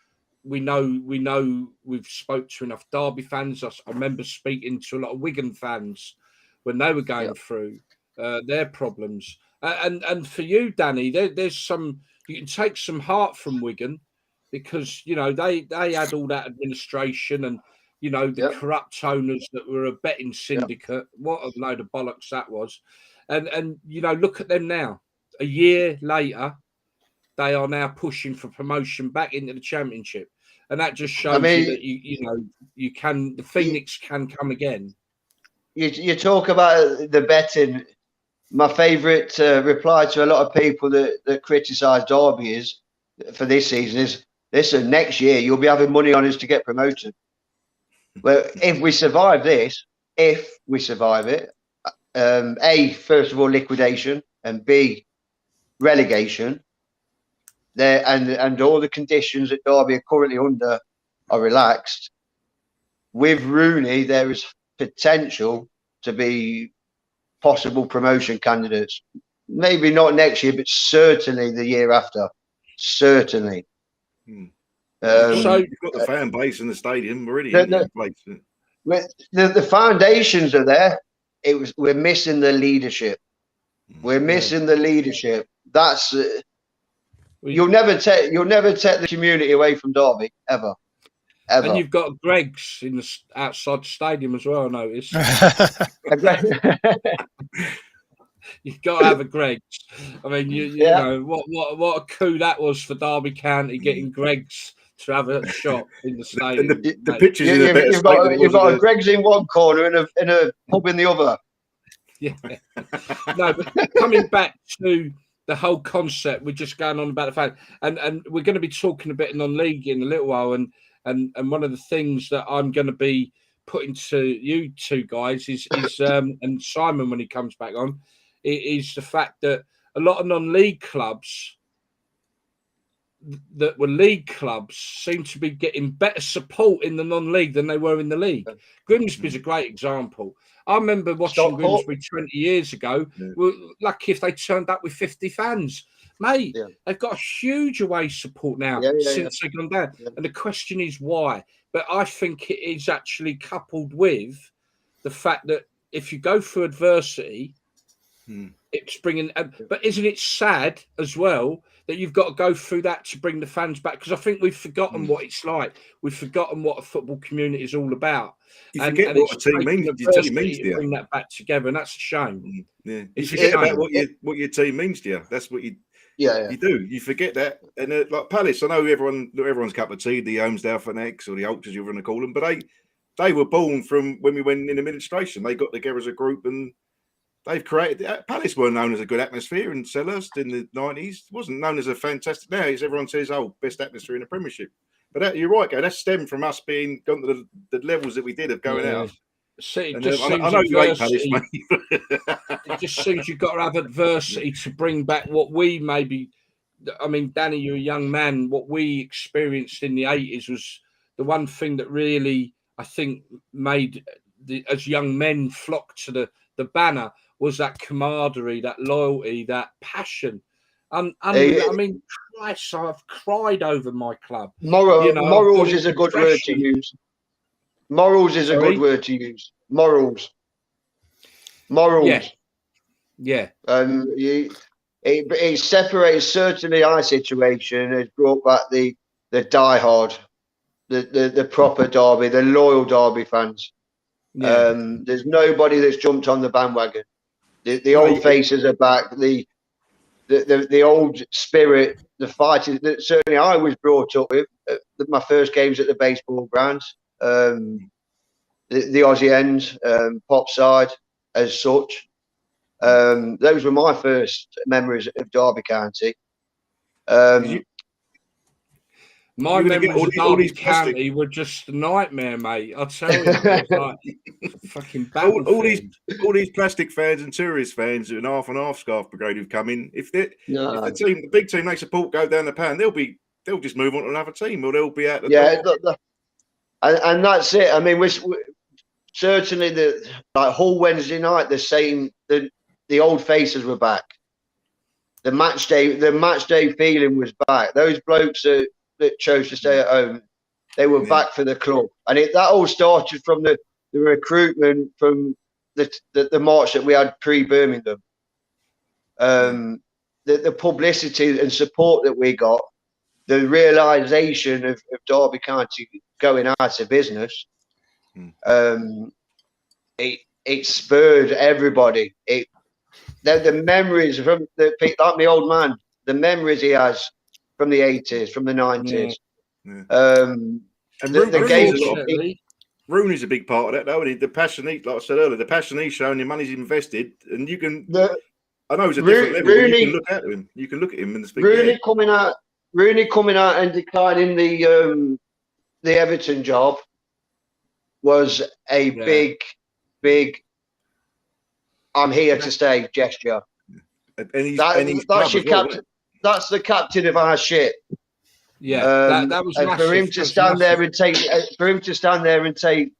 We know we've spoke to enough Derby fans. I remember speaking to a lot of Wigan fans when they were going through their problems. And for you, Danny, there's some, you can take some heart from Wigan, because, you know, they had all that administration, and you know, the corrupt owners that were a betting syndicate. What a load of bollocks that was. And you know, look at them now. A year later, they are now pushing for promotion back into the Championship. And that just shows you that, you know, you can, the Phoenix can come again. You talk about the betting. My favourite reply to a lot of people that criticise Derby is, for this season, is, listen, next year you'll be having money on us to get promoted. Well, if we survive this, A, first of all, liquidation, and B, relegation, there and all the conditions that Derby are currently under are relaxed. With Rooney, there is potential to be possible promotion candidates. Maybe not next year, but certainly the year after. Certainly. So you've got the fan base in the stadium already. The foundations are there. We're missing the leadership. We're missing the leadership. That's you'll never take the community away from Derby ever. And you've got Greg's in the outside stadium as well, I noticed. You've got to have a Greg's. I mean, you know what a coup that was for Derby County, getting Greg's to have a shot in the stadium. The pictures in a better you've got a Greg's in one corner and a pub in the other. Yeah. No, but coming back to the whole concept, we're just going on about the fact, and we're going to be talking a bit non-league in a little while, and one of the things that I'm going to be putting to you two guys is and Simon when he comes back on, is the fact that a lot of non-league clubs that were league clubs seem to be getting better support in the non-league than they were in the league. Grimsby's a great example. I remember watching Grimsby 20 years ago. We're lucky if they turned up with 50 fans. Mate, they've got a huge away support now since they've gone down. And the question is why? But I think it is actually coupled with the fact that if you go through adversity, it's bringing... but isn't it sad as well that you've got to go through that to bring the fans back? Because I think we've forgotten what it's like. We've forgotten what a football community is all about. You forget what a team means. Your team means to you. Bring that back together, and that's a shame. Yeah, you forget about what your team means to you. That's what you... you do. You forget that. And like Palace, I know everyone's cup of tea, the Holmesdale fanatics or the Ultras, you want to call them, but they were born from when we went in administration. They got together as a group and they've created. Palace weren't known as a good atmosphere in Selhurst in the 90s. It wasn't known as a fantastic. Now everyone says, "Oh, best atmosphere in the Premiership." But you're right, Gary. That stemmed from us being gone to the levels that we did of going out. See, I know you hate Palace, mate. It just seems you've got to have adversity to bring back what we maybe. I mean, Danny, you're a young man. What we experienced in the 80s was the one thing that really, I think, made as young men flock to the banner was that camaraderie, that loyalty, that passion. I mean, Christ, I've cried over my club. Morals is a good word to use. Morals is a good word to use. Morals. Yeah. It separates certainly our situation. Has brought back the diehard, the proper Derby, the loyal Derby fans. Yeah. There's nobody that's jumped on the bandwagon. The old faces are back. The old spirit, the fighting that certainly I was brought up with. My first games at the baseball grounds, the Aussie end, pop side as such. Those were my first memories of Derby County. My memories of Derby County were just a nightmare, mate. I'll tell you, it was like fucking all these plastic fans and tourist fans and half scarf brigade who've come in. If the big team they support go down the pan, they'll just move on to another team, or they'll be out the door. And that's it. I mean, we certainly Hull Wednesday night, the old faces were back. The match day feeling was back. Those blokes that chose to stay at home, they were back for the club, and that all started from the recruitment from the march that we had pre-Birmingham. The publicity and support that we got, the realisation of Derby County going out of business, It spurred everybody. The memories from like my old man, the memories he has from the 80s, from the 90s. And Rooney's a big part of that, though. The passion, like I said earlier, the passion he's shown, the money's invested, and you can. I know it's a different level. But you can look at him. You can look at him and speak. Rooney coming out and declining the Everton job was a big. I'm here to stay gesture. That's your captain. That's the captain of our ship. Yeah, that was massive. For him to stand there and take,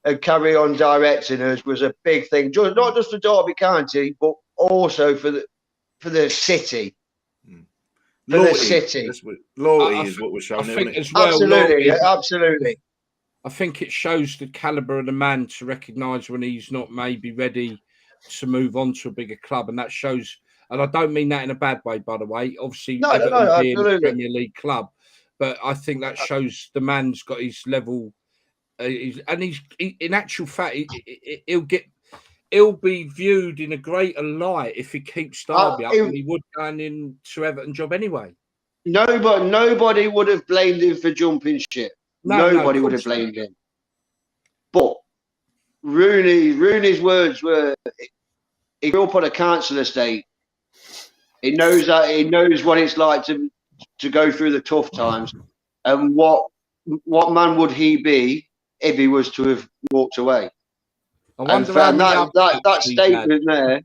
and carry on directing us was a big thing. Not just for Derby County, but also for the city. For loyalty, the city. Loyalty is what we're showing. I think as well. Absolutely. I think it shows the caliber of the man to recognise when he's not maybe ready to move on to a bigger club, and that shows. And I don't mean that in a bad way, by the way. Obviously, Everton being a Premier League club, but I think that shows the man's got his level, and he's in actual fact, he'll be viewed in a greater light if he keeps Derby up than he would going into Everton job anyway. Nobody would have blamed him for jumping ship. Nobody would have blamed him. But Rooney's words were, he grew up on a council estate. He knows what it's like to go through the tough times, and what man would he be if he was to have walked away? And that statement there.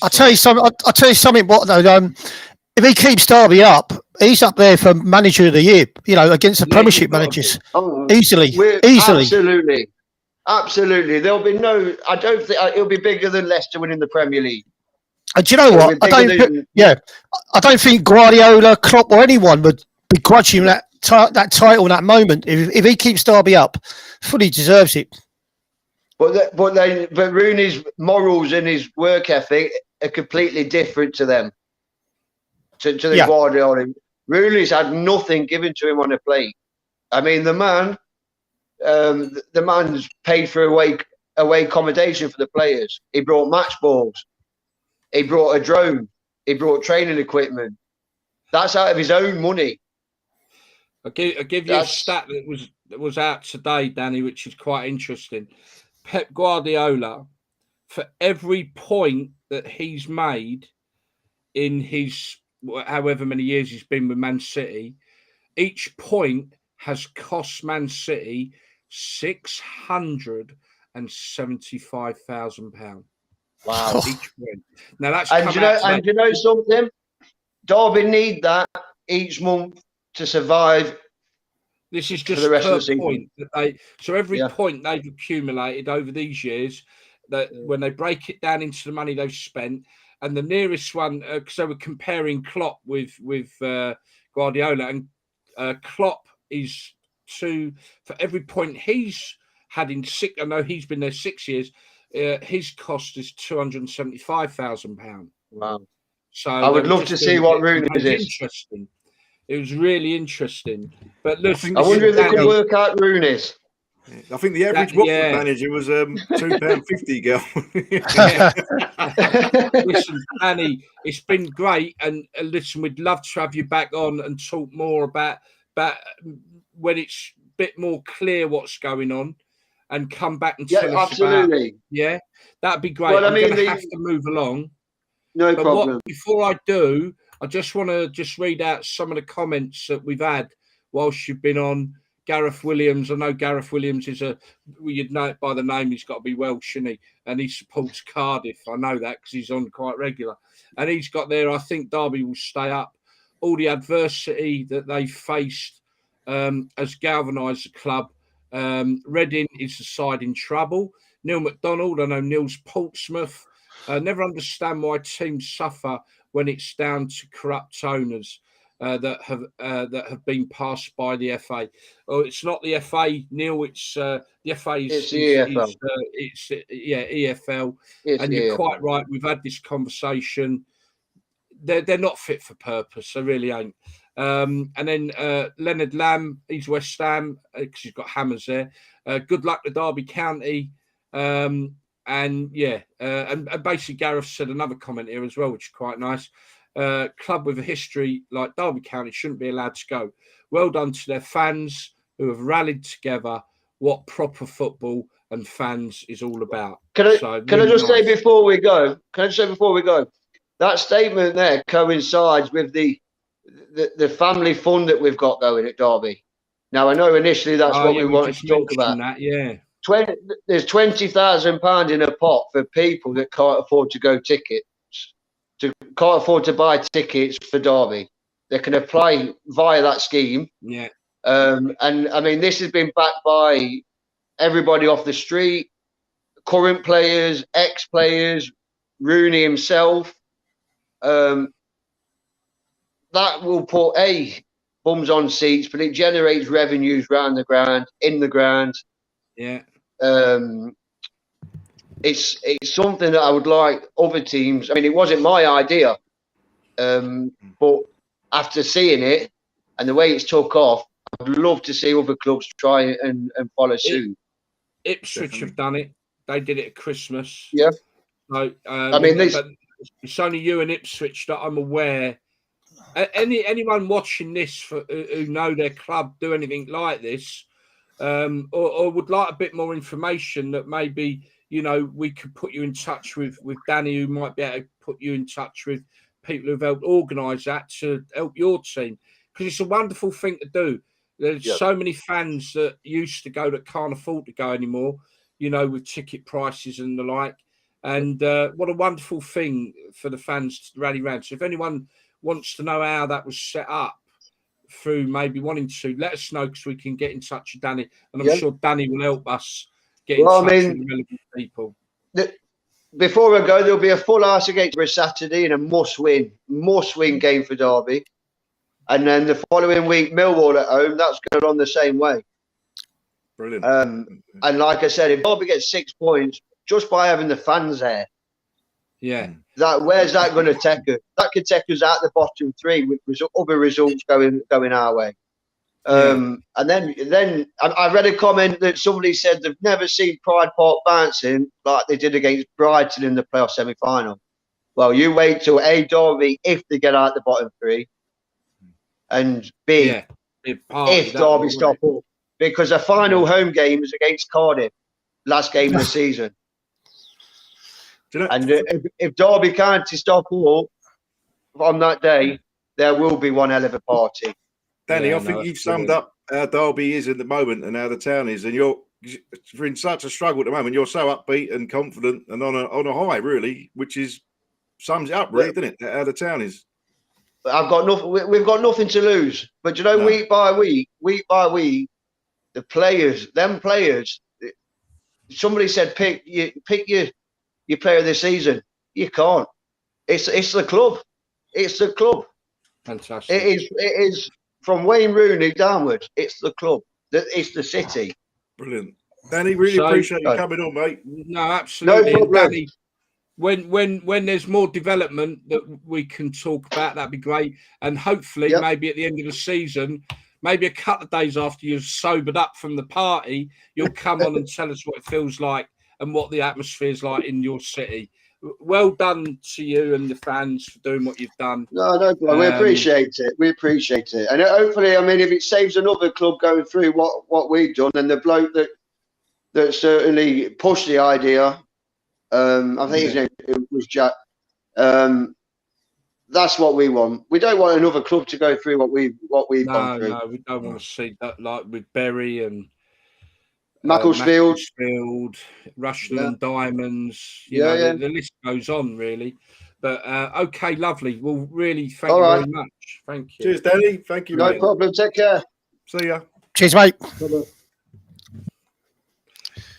I'll tell you something. What though? If he keeps Derby up, he's up there for manager of the year. Against the Premiership managers, easily. Absolutely. There'll be no. I don't think it'll be bigger than Leicester winning the Premier League. And do you know what? I don't think Guardiola, Klopp, or anyone would begrudge him that title in that moment. If he keeps Derby up, fully deserves it. But Rooney's morals and his work ethic are completely different to them. To the Guardiola. Rooney's had nothing given to him on a plate. I mean, the man's paid for away accommodation for the players. He brought match balls. He brought a drone. He brought training equipment. That's out of his own money. I'll give you a stat that was out today, Danny, which is quite interesting. Pep Guardiola, for every point that he's made in his however many years he's been with Man City, each point has cost Man City £675,000. Wow! Each point. Now that's and you know something? Derby need that each month to survive. This is just for the rest per of the point that every point they've accumulated over these years. That when they break it down into the money they've spent, and the nearest one, because they were comparing Klopp with Guardiola, and Klopp is for every point he's had in six. I know he's been there 6 years. His cost is £275,000. Wow! So I would love to see what Rooney's is. Interesting. It was really interesting. But look, I wonder if they could work out Rooney's. I think the average Watford manager was £2.50 girl. Listen, Annie, it's been great, and listen, we'd love to have you back on and talk more about when it's a bit more clear what's going on, and come back and tell us absolutely. That'd be great. Well, I'm going to have to move along. No problem. Before I do, I just want to read out some of the comments that we've had whilst you've been on. Gareth Williams, I know Gareth Williams you'd know it by the name, he's got to be Welsh, isn't he? And he supports Cardiff. I know that because he's on quite regular. And he's got there, I think Derby will stay up. All the adversity that they faced has galvanised the club. Reading is the side in trouble. Neil McDonald, I know Neil's Portsmouth. Never understand why teams suffer when it's down to corrupt owners. That have been passed by the FA. Oh, it's not the FA, Neil. It's the FA. It's the EFL. EFL. It's and you're quite right. We've had this conversation. They're not fit for purpose. They really ain't. And then Leonard Lamb, he's West Ham because he's got hammers there. Good luck to Derby County. And basically Gareth said another comment here as well, which is quite nice. Club with a history like Derby County shouldn't be allowed to go. Well done to their fans who have rallied together. What proper football and fans is all about. Can I just say before we go? That statement there coincides with the family fund that we've got going at Derby. Now I know initially that's what we wanted to talk about. That, there's £20,000 in a pot for people that can't afford to go can't afford to buy tickets for Derby. They can apply via that scheme. Yeah. And I mean, this has been backed by everybody off the street, current players, ex-players, Rooney himself. That will put bums on seats, but it generates revenues around the ground, in the ground. Yeah. It's something that I would like other teams. I mean, it wasn't my idea, but after seeing it and the way it's took off, I'd love to see other clubs try and follow suit. Ipswich have done it. They did it at Christmas. Yeah. So, I mean, it's only you and Ipswich that I'm aware. Anyone watching this who know their club do anything like this, or would like a bit more information, that maybe we could put you in touch with Danny, who might be able to put you in touch with people who've helped organise that to help your team, because it's a wonderful thing to do. There's so many fans that used to go that can't afford to go anymore, with ticket prices and the like. And what a wonderful thing for the fans to rally around. So if anyone wants to know how that was set up through maybe wanting to, let us know, because we can get in touch with Danny. And I'm sure Danny will help us get in touch with relevant people. Before I go, there'll be a full house against Saturday and a must-win game for Derby. And then the following week, Millwall at home. That's going on the same way. Brilliant. And like I said, if Derby gets 6 points just by having the fans there, where's that going to take us? That could take us out the bottom three with other results going our way. And then I read a comment that somebody said they've never seen Pride Park bouncing like they did against Brighton in the playoff semi-final. Well, you wait till A, Derby, if they get out the bottom three, and B, if Derby stop up, because the final home game is against Cardiff, last game of the season. And if Derby can't stop up on that day, there will be one hell of a party. Danny, I think you've summed up how Derby is at the moment and how the town is, and you're in such a struggle at the moment. You're so upbeat and confident and on a high, really, which sums it up, really, doesn't it? How the town is. I've got nothing. We've got nothing to lose. But week by week, the players, somebody said pick your player of the season. You can't. It's the club. It's the club. Fantastic. It is from Wayne Rooney downwards. It's the club. It's the city. Brilliant, Danny. Really appreciate you coming on, mate. No, absolutely. No problem. Danny, when there's more development that we can talk about, that'd be great. And hopefully, maybe at the end of the season, maybe a couple of days after you've sobered up from the party, you'll come on and tell us what it feels like and what the atmosphere is like in your city. Well done to you and the fans for doing what you've done. No, we appreciate it. We appreciate it. And hopefully, I mean, if it saves another club going through what we've done, and the bloke that certainly pushed the idea, I think his name was Jack. That's what we want. We don't want another club to go through what we've gone through. No, we don't want to see that, like with Bury and Macclesfield, Rushden and Diamonds. The list goes on, really. But okay, lovely. Well, really, thank you very much. Thank you. Cheers, Danny. Thank you. No mate. problem. Take care. See ya. Cheers, mate. Bye-bye.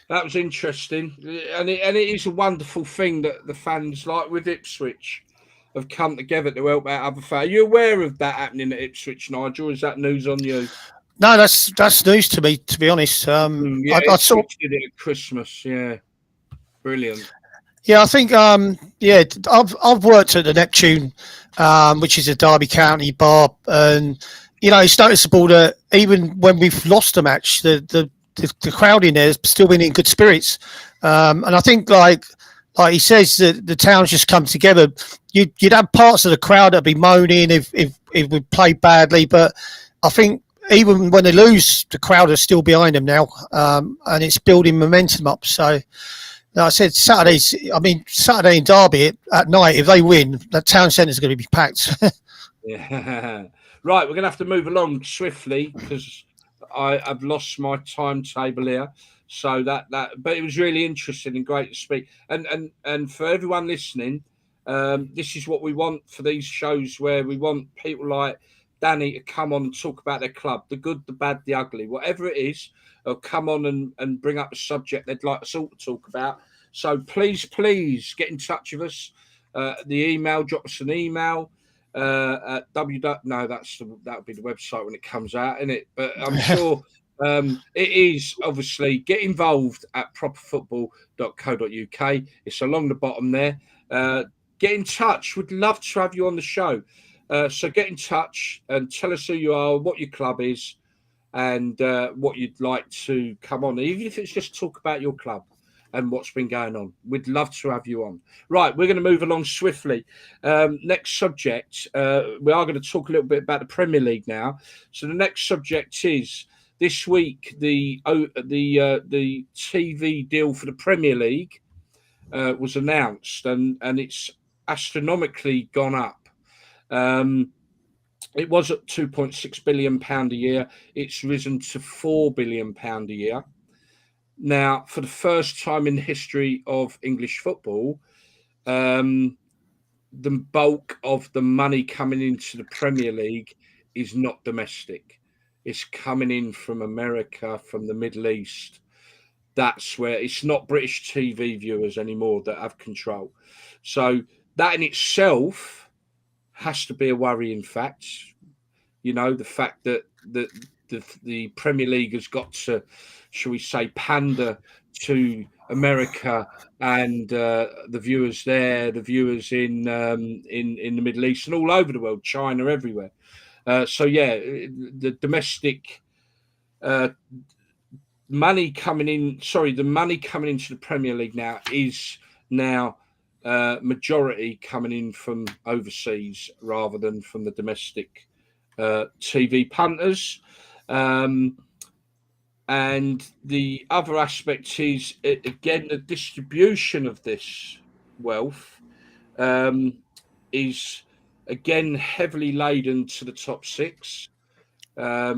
That was interesting, and it is a wonderful thing that the fans, like with Ipswich, have come together to help out other fans. Are you aware of that happening at Ipswich, Nigel? Is that news on you? No, that's news to me, to be honest. I saw did it at Christmas. Yeah, brilliant. Yeah, I think I've worked at the Neptune, which is a Derby County bar, and it's noticeable that even when we've lost a match, the crowd in there has still been in good spirits, and I think like he says that the town's just come together. You'd have parts of the crowd that'd be moaning if we played badly, but I think even when they lose, the crowd are still behind them now, and it's building momentum up. So. Like I said, Saturday in Derby at night, if they win, the town centre is going to be packed. Yeah. Right, we're going to have to move along swiftly because I've lost my timetable here. So but it was really interesting and great to speak. And for everyone listening, this is what we want for these shows, where we want people like Danny to come on and talk about their club, the good, the bad, the ugly, whatever it is. Come on and bring up a subject they'd like us all to talk about. So please get in touch with us. Drop us an email at no, that'll be the website when it comes out, isn't it? But I'm sure it is obviously get involved at properfootball.co.uk. It's along the bottom there. Get in touch. We'd love to have you on the show. So get in touch and tell us who you are, what your club is, and what you'd like to come on, even if it's just talk about your club and what's been going on. We'd love to have you on. Right, we're going to move along swiftly. Next subject, we are going to talk a little bit about the Premier League now. So the next subject is this week the TV deal for the Premier League was announced, and it's astronomically gone up. It was at £2.6 billion a year. It's risen to £4 billion a year. Now, for the first time in the history of English football, the bulk of the money coming into the Premier League is not domestic. It's coming in from America, from the Middle East. That's where it's not British TV viewers anymore that have control. So that in itself has to be a worrying fact. The fact that the Premier League has got to, shall we say, pander to America and the viewers there, the viewers in the Middle East and all over the world, China, everywhere. The domestic money coming in. Sorry, the money coming into the Premier League now is majority coming in from overseas rather than from the domestic TV punters. And the other aspect is, again, the distribution of this wealth is, again, heavily laden to the top six. But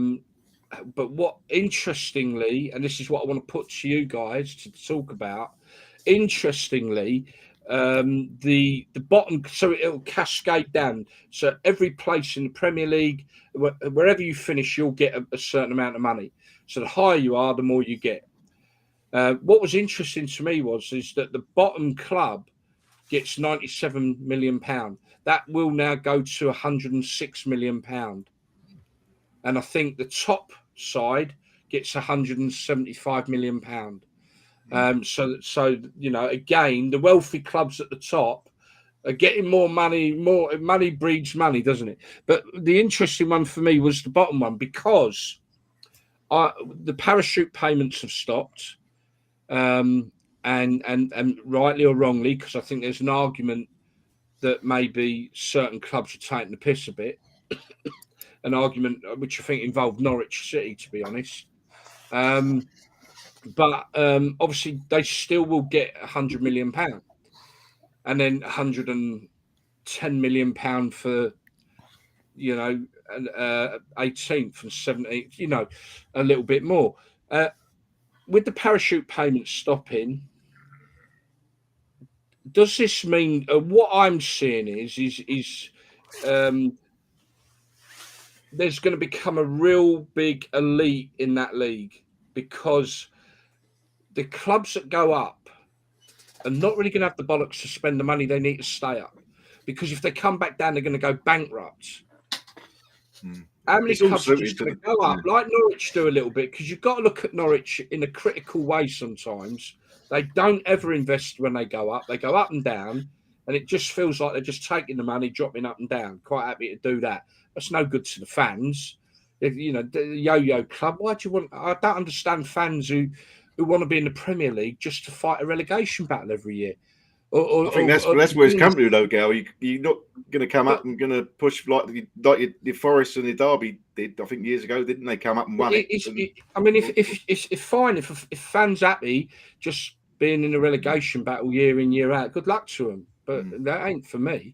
what, interestingly, and this is what I want to put to you guys to talk about, interestingly, the bottom, so it'll cascade down. So every place in the Premier League, wherever you finish, you'll get a certain amount of money. So the higher you are, the more you get. What was interesting to me is that the bottom club gets £97 million. That will now go to £106 million. And I think the top side gets £175 million. So again, the wealthy clubs at the top are getting more money. More money breeds money, doesn't it? But the interesting one for me was the bottom one, because the parachute payments have stopped, and rightly or wrongly, because I think there's an argument that maybe certain clubs are taking the piss a bit. An argument which I think involved Norwich City, to be honest. But obviously they still will get £100 million, and then £110 million for 18th and 17th, a little bit more. With the parachute payments stopping, does this mean what I'm seeing is there's going to become a real big elite in that league, because the clubs that go up are not really going to have the bollocks to spend the money they need to stay up, because if they come back down, they're going to go bankrupt. How many clubs are just going to go up like Norwich do a little bit? Because you've got to look at Norwich in a critical way sometimes. They don't ever invest when they go up. They go up and down, and it just feels like they're just taking the money, dropping up and down. Quite happy to do that. That's no good to the fans. If, you know, the yo-yo club, why do you want... I don't understand fans who want to be in the Premier League just to fight a relegation battle every year. I think that's where it's come to, though, Gal. You're not going to come up and going to push like your Forest and the Derby did. I think years ago, didn't they come up and won it? I mean, if fine, if fans happy just being in a relegation battle year in year out, good luck to them. But that ain't for me.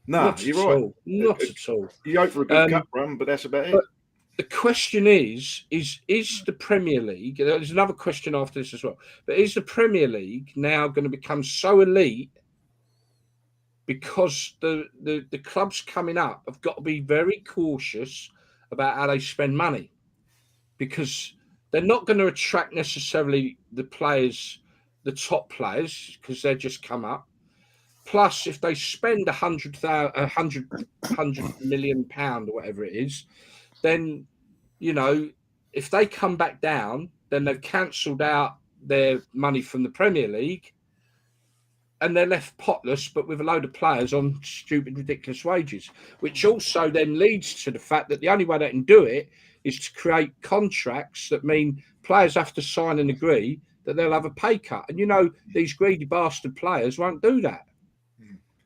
No, you're right. Not at all. You hope for a good cup run, but that's about it. The question is the Premier League? There's another question after this as well. But is the Premier League now going to become so elite because the clubs coming up have got to be very cautious about how they spend money, because they're not going to attract necessarily the players, the top players, because they're just come up. Plus, if they spend £100 million or whatever it is, then, you know, if they come back down, then they've cancelled out their money from the Premier League and they're left potless, but with a load of players on stupid, ridiculous wages, which also then leads to the fact that the only way they can do it is to create contracts that mean players have to sign and agree that they'll have a pay cut. And, you know, these greedy bastard players won't do that.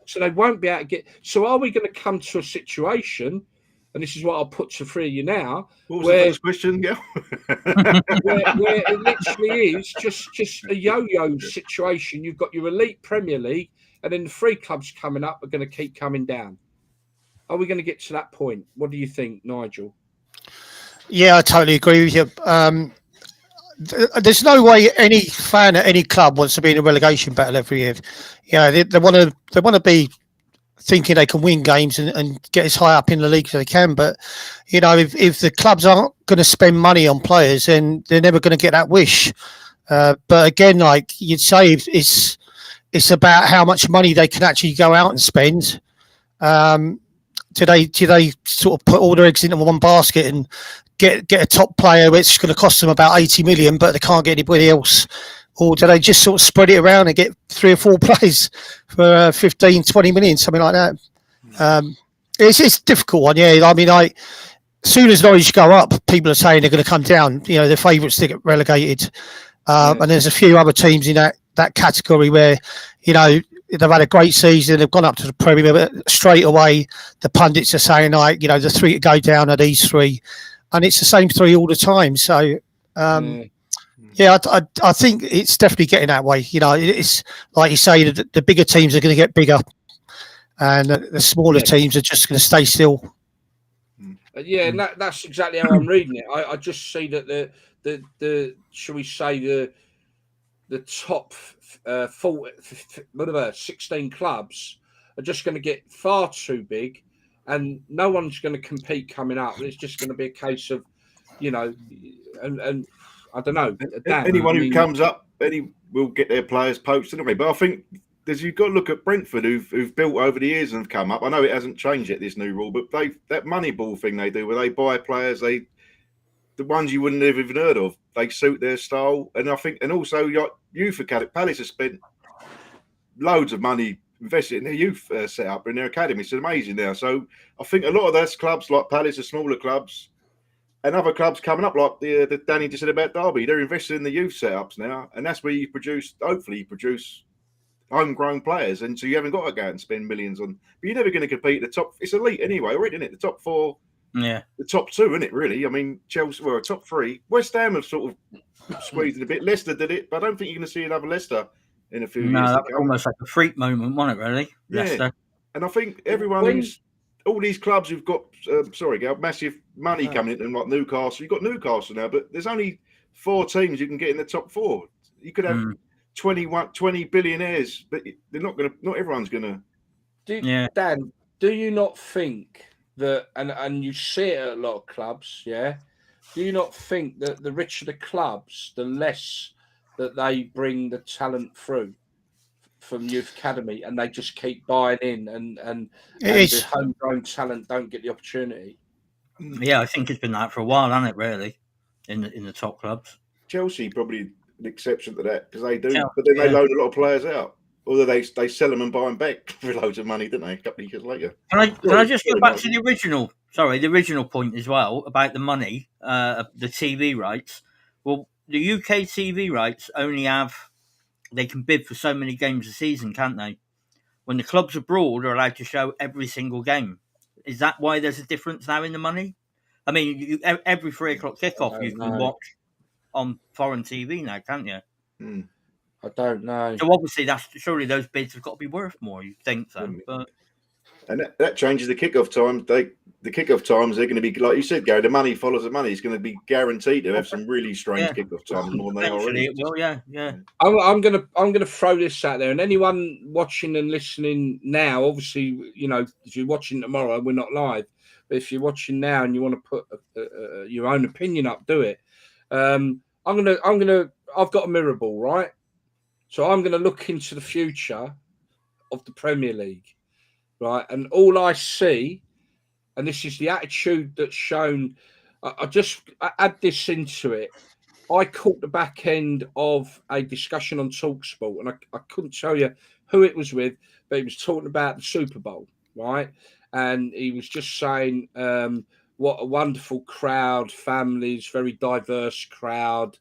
So they won't be able to get... So are we going to come to a situation... And this is what I'll put to three of you now. What was the next question, Gail? where it literally is just a yo-yo situation. You've got your elite Premier League, and then the three clubs coming up are going to keep coming down. Are we going to get to that point? What do you think, Nigel? Yeah, I totally agree with you. There's no way any fan at any club wants to be in a relegation battle every year. Yeah, they want to be thinking they can win games and get as high up in the league as they can. But, you know, if the clubs aren't going to spend money on players, then they're never going to get that wish. But again, like you'd say, it's about how much money they can actually go out and spend. Do they sort of put all their eggs into one basket and get a top player which is going to cost them about 80 million, but they can't get anybody else? Or do they just sort of spread it around and get 3 or 4 players for 15, 20 million, something like that? It's a difficult one, yeah. I mean, as soon as Norwich go up, people are saying they're going to come down. You know, they're favourites to get relegated. And there's a few other teams in that category where, you know, they've had a great season. They've gone up to the Premier, but straight away the pundits are saying, like, you know, the 3 to go down are these 3. And it's the same 3 all the time. So, yeah, I think it's definitely getting that way. You know, it's like you say, the bigger teams are going to get bigger, and the smaller teams are just going to stay still. Yeah, and that's exactly how I'm reading it. I just see that the shall we say the top 16 clubs are just going to get far too big, and no one's going to compete coming up. It's just going to be a case of, you know, and I don't know. Anyone who comes up, will get their players poached anyway. But I think you've got to look at Brentford, who've built over the years and have come up. I know it hasn't changed yet, this new rule, but that money ball thing they do, where they buy players, the ones you wouldn't have even heard of, they suit their style. And I think, and also youth academy. Palace has spent loads of money invested in their youth setup in their academy. It's amazing now. So I think a lot of those clubs, like Palace, are smaller clubs. And other clubs coming up, like the Danny just said about Derby, they're invested in the youth setups now, and that's where hopefully you produce homegrown players, and so you haven't got to go out and spend millions on. But you're never going to compete at the top. It's elite anyway, already, isn't it? The top 4, the top 2, isn't it? Really, I mean, Chelsea were a top 3. West Ham have sort of squeezed it a bit. Leicester did it, but I don't think you're going to see another Leicester in a few years. No, that was almost like a freak moment, wasn't it? Really, yeah. Leicester. And I think all these clubs who've got, massive money coming in, like Newcastle. You've got Newcastle now, but there's only 4 teams you can get in the top 4. You could have 20 billionaires, but they're not going to. Not everyone's going to. Dan, do you not think that, and you see it at a lot of clubs, yeah? Do you not think that the richer the clubs, the less that they bring the talent through from youth academy, and they just keep buying in, and the homegrown talent don't get the opportunity? Yeah, I think it's been that for a while, hasn't it? Really, in the top clubs. Chelsea probably an exception to that because they do, Yeah, but then they loan a lot of players out. Although they sell them and buy them back for loads of money, don't they? A couple of years later. Can I just go back to the original? Sorry, the original point as well about the money, the TV rights. Well, the UK TV rights they can bid for so many games a season, can't they? When the clubs abroad are allowed to show every single game. Is that why there's a difference now in the money? I mean, every 3 o'clock kickoff you can watch on foreign TV now, can't you? I don't know. So obviously, surely those bids have got to be worth more. You think so? But and that changes the kickoff time. The kickoff times they're going to be like you said, Gary. The money follows the money. It's going to be guaranteed to have some really strange kickoff times more than they already. It will, yeah. I'm gonna throw this out there, and anyone watching and listening now, obviously, if you're watching tomorrow, we're not live. But if you're watching now and you want to put your own opinion up, do it. I've got a mirror ball, right? So I'm gonna look into the future of the Premier League, right? And all I see, and this is the attitude that's shown. I add this into it. I caught the back end of a discussion on TalkSport, and I couldn't tell you who it was with, but he was talking about the Super Bowl, right? And he was just saying what a wonderful crowd, families, very diverse crowd,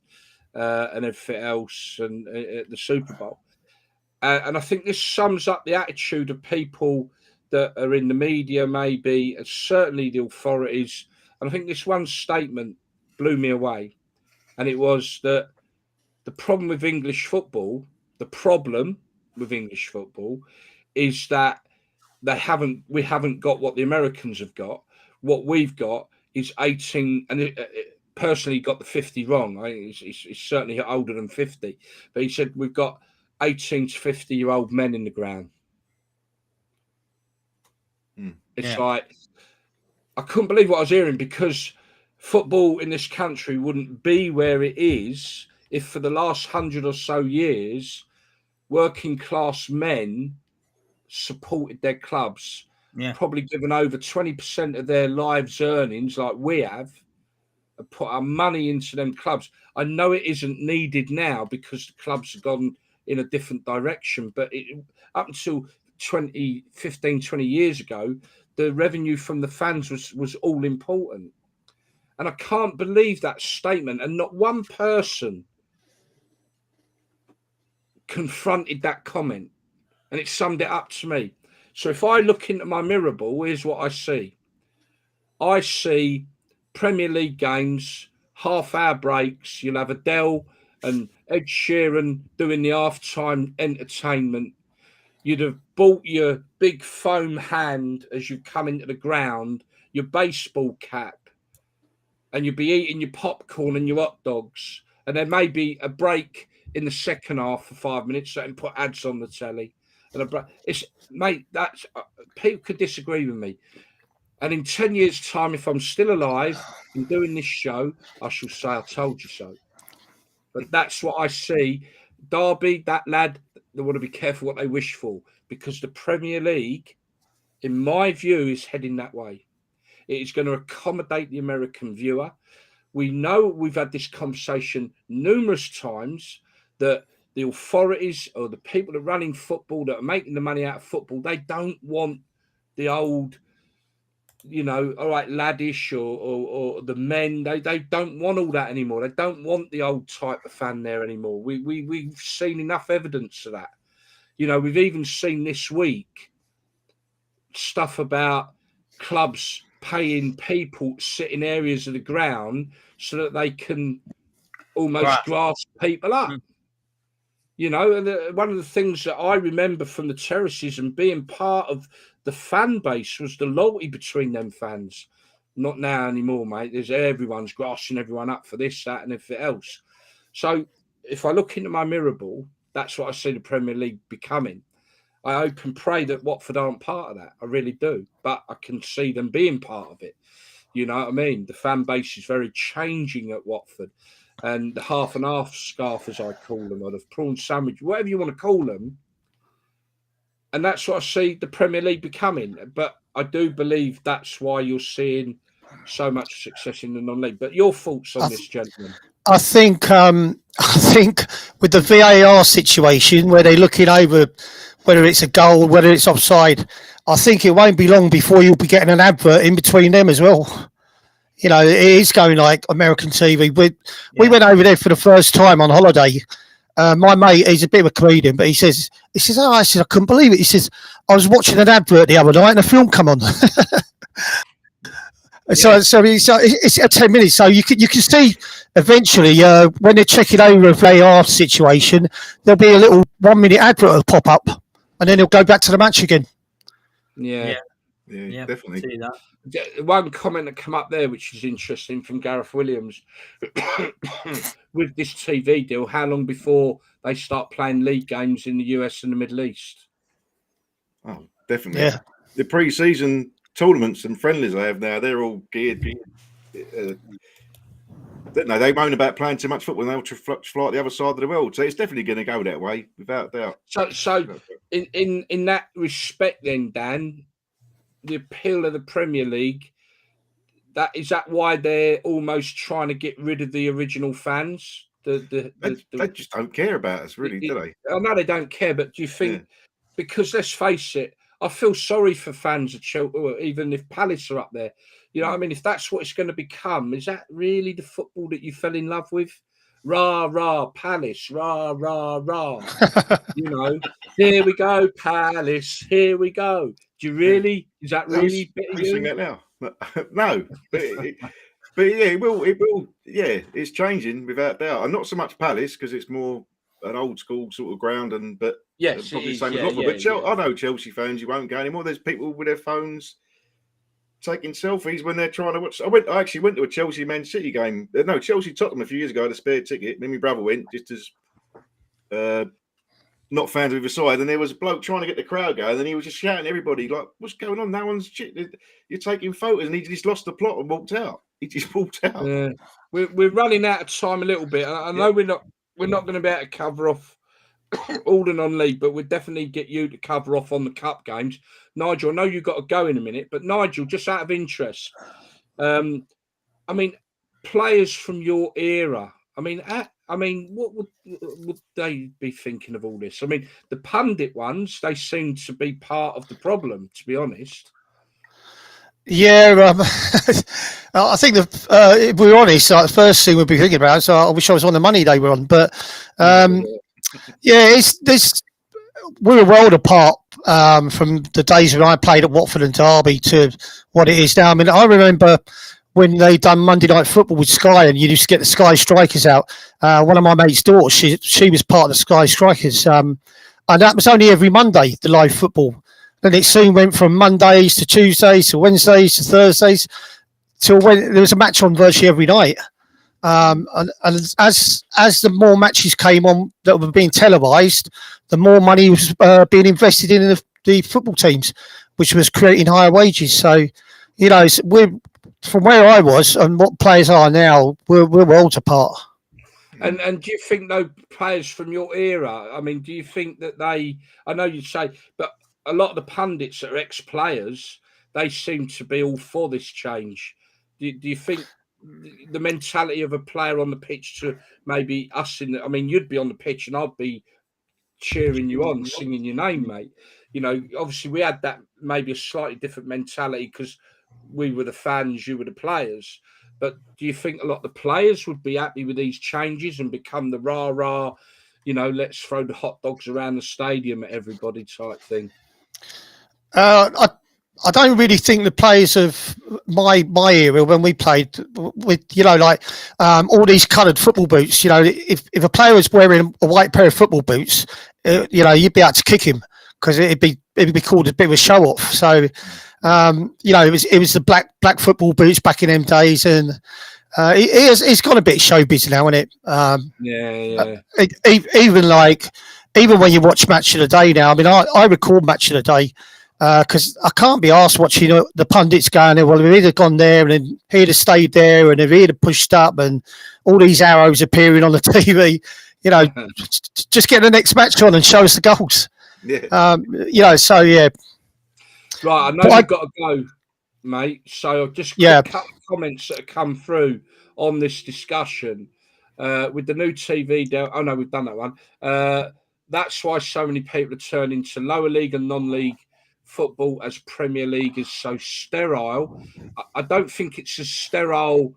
and everything else, and the Super Bowl. And I think this sums up the attitude of people that are in the media, maybe, and certainly the authorities. And I think this one statement blew me away. And it was that the problem with English football is that we haven't got what the Americans have got. What we've got is 18, and personally got the 50 wrong. He's certainly older than 50, but he said we've got 18 to 50-year-old men in the ground. It's like, I couldn't believe what I was hearing, because football in this country wouldn't be where it is if for the last 100 or so years, working class men supported their clubs, probably given over 20% of their lives' earnings, like we have, and put our money into them clubs. I know it isn't needed now because the clubs have gone in a different direction, but up until 20 years ago, the revenue from the fans was all important. And I can't believe that statement. And not one person confronted that comment. And it summed it up to me. So if I look into my mirror ball, here's what I see. I see Premier League games, half-hour breaks. You'll have Adele and Ed Sheeran doing the half-time entertainment. You'd have bought your big foam hand as you come into the ground, your baseball cap, and you'd be eating your popcorn and your hot dogs. And there may be a break in the second half for 5 minutes so they can put ads on the telly. And that's people could disagree with me. And in 10 years' time, if I'm still alive and doing this show, I shall say I told you so. But that's what I see. Derby, that lad, they want to be careful what they wish for, because the Premier League, in my view, is heading that way. It is going to accommodate the American viewer. We know, we've had this conversation numerous times, that the authorities or the people that are running football, that are making the money out of football, they don't want the old, all right, laddish or the men. They don't want all that anymore. They don't want the old type of fan there anymore. We've seen enough evidence of that. We've even seen this week stuff about clubs paying people to sit in areas of the ground so that they can almost grass people up. And one of the things that I remember from the terraces and being part of the fan base was the loyalty between them fans. Not now anymore, mate. Everyone's grassing everyone up for this, that, and everything else. So if I look into my mirror ball, that's what I see the Premier League becoming. I hope and pray that Watford aren't part of that. I really do. But I can see them being part of it. You know what I mean? The fan base is very changing at Watford. And the half and half scarf, as I call them, or the prawn sandwich, whatever you want to call them. And that's what I see the Premier League becoming. But I do believe that's why you're seeing so much success in the non-league. But your thoughts on this, gentlemen? I think with the VAR situation where they're looking over whether it's a goal, whether it's offside, I think it won't be long before you'll be getting an advert in between them as well. You know, it is going like American TV. We went over there for the first time on holiday. My mate, he's a bit of a comedian, but he says, oh, I couldn't believe it. He says, I was watching an advert the other night and a film come on. So it's 10 minutes. So you can see eventually when they're checking over a VAR situation, there'll be a little 1 minute advert will pop up, and then it'll go back to the match again. Yeah, definitely. See that. One comment that come up there, which is interesting, from Gareth Williams, with this TV deal, how long before they start playing league games in the US and the Middle East? Oh, definitely. Yeah. The pre-season tournaments and friendlies they have now, they're all geared. No, they moan about playing too much football and they'll fly at the other side of the world. So it's definitely going to go that way, without doubt. So in that respect then, Dan, the appeal of the Premier League, is that why they're almost trying to get rid of the original fans? They just don't care about us, really, do they? I know they don't care, but do you think, because let's face it, I feel sorry for fans of Chelsea, even if Palace are up there. You know what I mean? If that's what it's going to become, is that really the football that you fell in love with? Rah, rah, Palace, rah, rah, rah. You know, here we go, Palace, here we go. Do you really? Is that really? Sing that now? No, but yeah, it will. Yeah, it's changing without doubt, and not so much Palace because it's more an old school sort of ground, but yes, probably the same as Watford. But I know Chelsea fans, you won't go anymore. There's people with their phones taking selfies when they're trying to watch. I actually went to a Chelsea Man City game. No, Chelsea Tottenham a few years ago. I had a spare ticket. Me and my brother went just as not fans of either side. And there was a bloke trying to get the crowd going, and he was just shouting at everybody like, "What's going on? No one's you're taking photos." And he just lost the plot and walked out. He just walked out. Yeah. We're running out of time a little bit. I know we're not going to be able to cover off all the non-league, but we'll definitely get you to cover off on the cup games. Nigel, I know you've got to go in a minute, but Nigel, just out of interest, I mean, players from your era, what would they be thinking of all this? I mean, the pundit ones, they seem to be part of the problem, to be honest. Yeah, I think if we're honest, the first thing we'd be thinking about is I wish I was on the money they were on. But we're a world apart from the days when I played at Watford and Derby to what it is now. I mean, I remember when they done Monday Night Football with Sky, and you used to get the Sky Strikers out. One of my mates' daughters, she was part of the Sky Strikers, and that was only every Monday, the live football. Then it soon went from Mondays to Tuesdays to Wednesdays to Thursdays till when there was a match on virtually every night. And as the more matches came on that were being televised, the more money was being invested in the football teams, which was creating higher wages. So, you know, we're from where I was and what players are now, we're worlds apart. And do you think though players from your era? I mean, do you think that I know you say, but a lot of the pundits that are ex-players, they seem to be all for this change. Do you think the mentality of a player on the pitch to maybe us you'd be on the pitch and I'd be cheering you on, singing your name, mate. You know, obviously we had that maybe a slightly different mentality because we were the fans, you were the players. But do you think a lot of the players would be happy with these changes and become the rah-rah, you know, let's throw the hot dogs around the stadium at everybody type thing? I don't really think the players of my era when we played with, you know, like all these coloured football boots, you know, if a player was wearing a white pair of football boots, you know, you'd be able to kick him because it'd be called a bit of a show off. So, you know, it was the black football boots back in them days, and it's got a bit showbiz now, isn't it? Even when you watch Match of the Day now, I mean, I record Match of the Day. Because I can't be asked watching the pundits going, well, if he'd have gone there and then he'd have stayed there and if he'd have pushed up and all these arrows appearing on the TV, you know, just get the next match on and show us the goals. Yeah. You know, so yeah. Right, I know you've got to go, mate. So just cut comments that have come through on this discussion with the new TV deal. Oh no, we've done that one. That's why so many people are turning to lower league and non-league football, as Premier League is so sterile. I don't think it's as sterile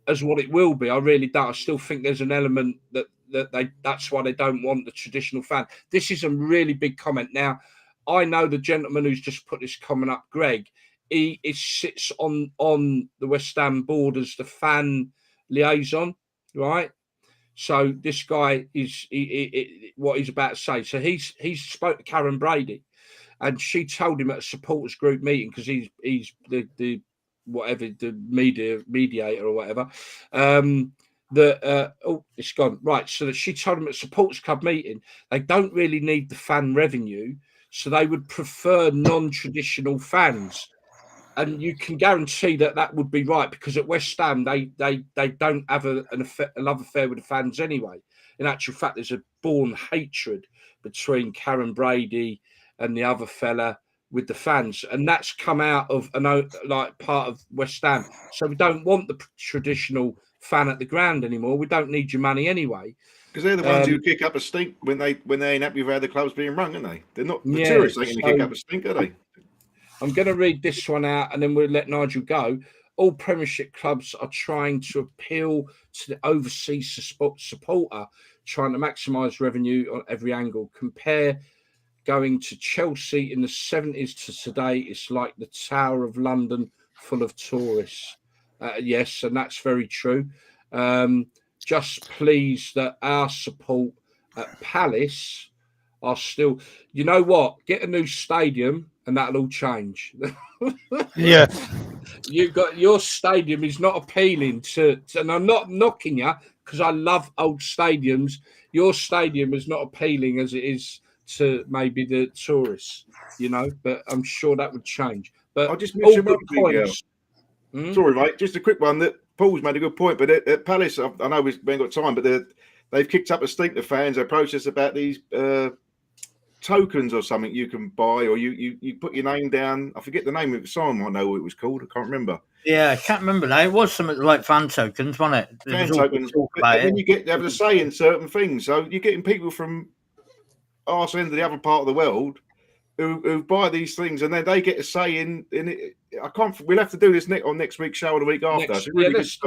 as what it will be. I really don't. I still think there's an element that's why they don't want the traditional fan. This is a really big comment. Now, I know the gentleman who's just put this comment up, Greg. He sits on the West Ham board as the fan liaison, right? So this guy is what he's about to say. So he's spoke to Karen Brady, and she told him at a supporters group meeting, because he's the whatever, the mediator or whatever. It's gone right. So that she told him at a supporters club meeting, they don't really need the fan revenue, so they would prefer non-traditional fans. And you can guarantee that would be right, because at West Ham they don't have a love affair with the fans anyway. In actual fact, there's a born hatred between Karen Brady and the other fella with the fans, and that's come out of part of West Ham. So we don't want the traditional fan at the ground anymore. We don't need your money anyway. Because they're the ones who kick up a stink when they ain't happy with how the club's being run, aren't they? They're not the tourists ain't going to kick up a stink, are they? I'm going to read this one out, and then we'll let Nigel go. All Premiership clubs are trying to appeal to the overseas supporter, trying to maximise revenue on every angle. Compare going to Chelsea in the 70s to today. It's like the Tower of London full of tourists. Yes, and that's very true. Just pleased that our support at Palace are still... You know what? Get a new stadium and that'll all change. Yeah. You've got... Your stadium is not appealing to... And I'm not knocking you, because I love old stadiums. Your stadium is not appealing as it is to maybe the tourists, but I'm sure that would change. But I'll just mention one points. Sorry, mate, just a quick one. That Paul's made a good point, but at Palace, I know we haven't got time, but they've kicked up a stink, the fans. They approached us about these tokens or something you can buy, or you put your name down. I forget the name of it. Someone might know what it was called. I can't remember. Yeah, I can't remember now. It was something like fan tokens, wasn't it? Fan tokens. And then you have a say in certain things. So you're getting people from arse end of the other part of the world who buy these things, and then they get a say in it. We'll have to do this next week's show or the week after. Let's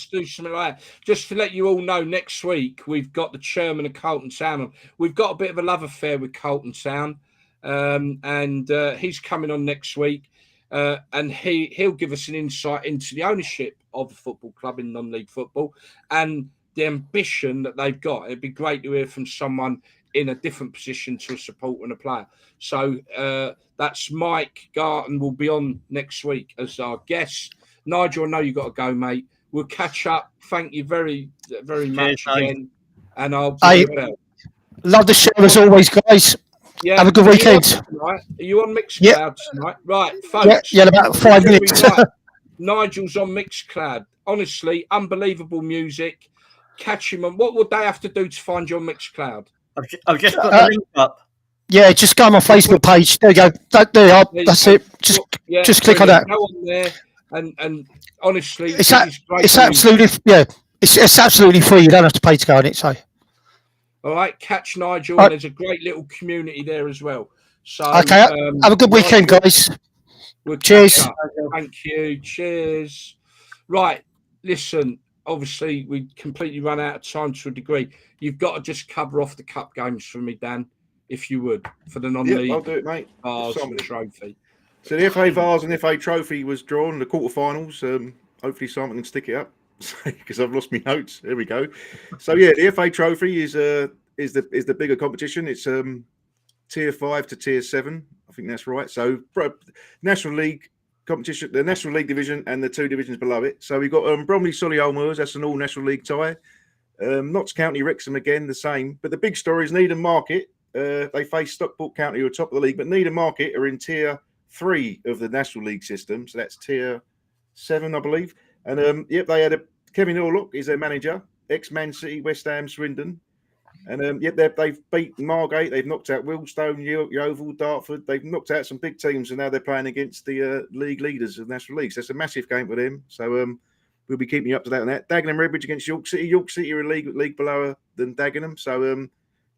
do something like that. Just to let you all know, next week we've got the chairman of Colton Town on. We've got a bit of a love affair with Colton Town, and he's coming on next week, and he'll give us an insight into the ownership of the football club in non-league football and the ambition that they've got. It'd be great to hear from someone in a different position to a supporter and a player. So that's Mike Garton will be on next week as our guest. Nigel, I know you've got to go, mate. We'll catch up. Thank you very, very much again. And I'll give you a bell. Love the show as always, guys. Yeah. Have a good weekend. Are you on Mixcloud tonight? Right, folks. Yeah, about 5 minutes. Nigel's on Mixcloud. Honestly, unbelievable music. Catch him on. What would they have to do to find you on Mixcloud? I've just put the link up. Yeah, just go on my Facebook page. There you go. There you are. That's it. Just click on that. Go on there, and honestly, it's absolutely it's absolutely free. You don't have to pay to go on it. So, all right, catch Nigel, and there's a great little community there as well. So, okay, have a good weekend, guys. Cheers. Thank you. Cheers. Right, listen. Obviously, we completely run out of time to a degree. You've got to just cover off the cup games for me, Dan, if you would, for the non-league. I'll do it, mate. Vase and trophy. So the FA Vase and FA Trophy was drawn in the quarterfinals. Hopefully, Simon can stick it up because I've lost my notes. There we go. So yeah, the FA Trophy is the bigger competition. It's tier 5 to tier 7. I think that's right. So National League competition, the National League division and the 2 divisions below it. So we've got Bromley Solihull Moors, that's an all National League tie. Notts County Wrexham again, the same. But the big story is Needham Market. They face Stockport County, who are top of the league, but Needham Market are in tier 3 of the National League system. So that's tier 7, I believe. And they had Kevin Orlock is their manager, ex-Man City, West Ham, Swindon. And they've beaten Margate, they've knocked out Wilstone, Yeovil, Dartford. They've knocked out some big teams, and now they're playing against the league leaders of the National League. So it's a massive game for them. So we'll be keeping you up to date on that. Dagenham Redbridge against York City. York City are a league below than Dagenham, so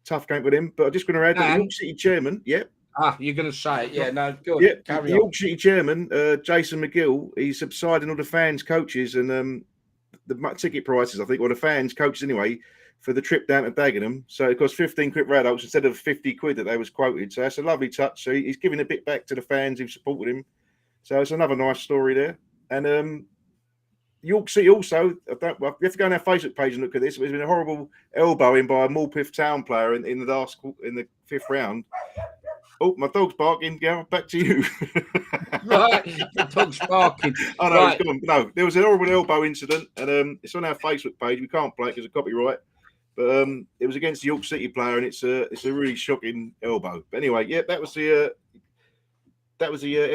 tough game for them. But I'm just going to add that the York City chairman, you're going to say it, yeah? No, good. Yeah, Carry the on. York City chairman, Jason McGill, he's subsiding all the fans, coaches, and the ticket prices, I think, or the fans, coaches anyway, for the trip down to Dagenham. So it cost 15 quid for adults instead of 50 quid that they was quoted. So that's a lovely touch. So he's giving a bit back to the fans who've supported him. So it's another nice story there. And York City also, you have to go on our Facebook page and look at this. There's been a horrible elbowing by a Morpeth Town player in the fifth round. Oh, my dog's barking. Go back to you. Right, the dog's barking. Oh, no, right. It's gone. No, there was an horrible elbow incident, and it's on our Facebook page. We can't play it because of copyright. But it was against the York City player, and it's a really shocking elbow. But anyway, that was the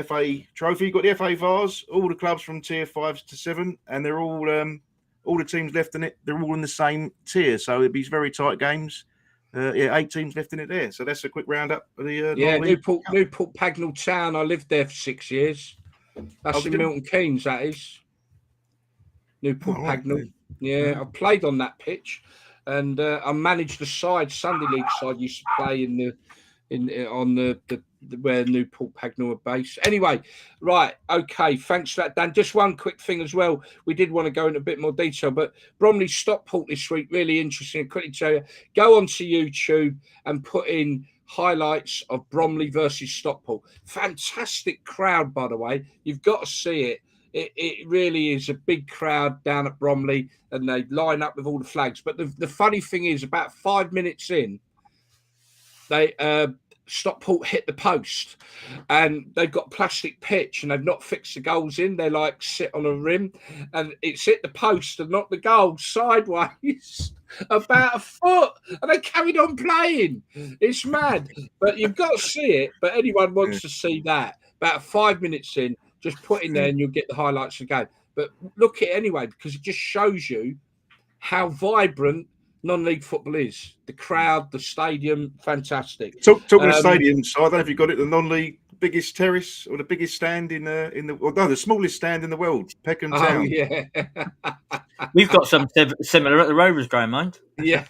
FA trophy. Got the FA Vase. All the clubs from tier 5 to 7, and they're all the teams left in it. They're all in the same tier, so it'd be very tight games. 8 teams left in it there. So that's a quick roundup of the Newport Pagnell Town. I lived there for 6 years. That's in Milton Keynes, that is. Newport Pagnell. Yeah, I played on that pitch, and I managed the Sunday League side. Used to play on the where Newport Pagnell are based. Anyway, right, okay, thanks for that, Dan. Just one quick thing as well. We did want to go into a bit more detail, but Bromley Stockport this week, really interesting. And quickly tell you, go onto YouTube and put in highlights of Bromley versus Stockport. Fantastic crowd, by the way. You've got to see it. It really is a big crowd down at Bromley, and they line up with all the flags. But the funny thing is, about 5 minutes in, they Stockport hit the post, and they've got plastic pitch, and they've not fixed the goals in. They sit on a rim, and it's hit the post and knocked the goal sideways about a foot, and they carried on playing. It's mad, but you've got to see it. But anyone wants to see that, about 5 minutes in, just put in there and you'll get the highlights of the game. But look at it anyway, because it just shows you how vibrant non-league football is. The crowd, the stadium, fantastic. Talking of stadiums, so I don't know if you got it. The non-league biggest terrace or the biggest stand the smallest stand in the world, Peckham Town. Yeah, we've got something similar at the Rovers ground, mind. Yeah,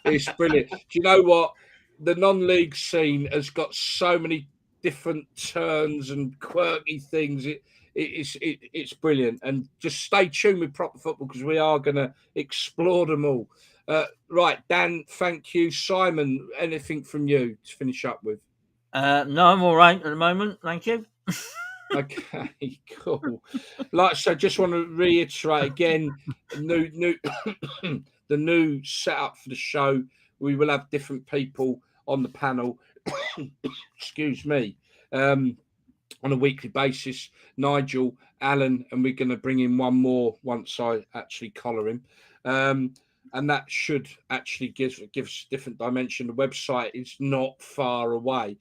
it's brilliant. Do you know what? The non-league scene has got so many different turns and quirky things. It's brilliant, and just stay tuned with Proper Football because we are going to explore them all. Right, Dan, thank you. Simon, anything from you to finish up with? No, I'm all right at the moment. Thank you. Okay, cool. So just want to reiterate again, the new setup for the show. We will have different people on the panel. Excuse me. On a weekly basis, Nigel, Allan, and we're going to bring in one more once I actually collar him. And that should actually give us a different dimension. The website is not far away.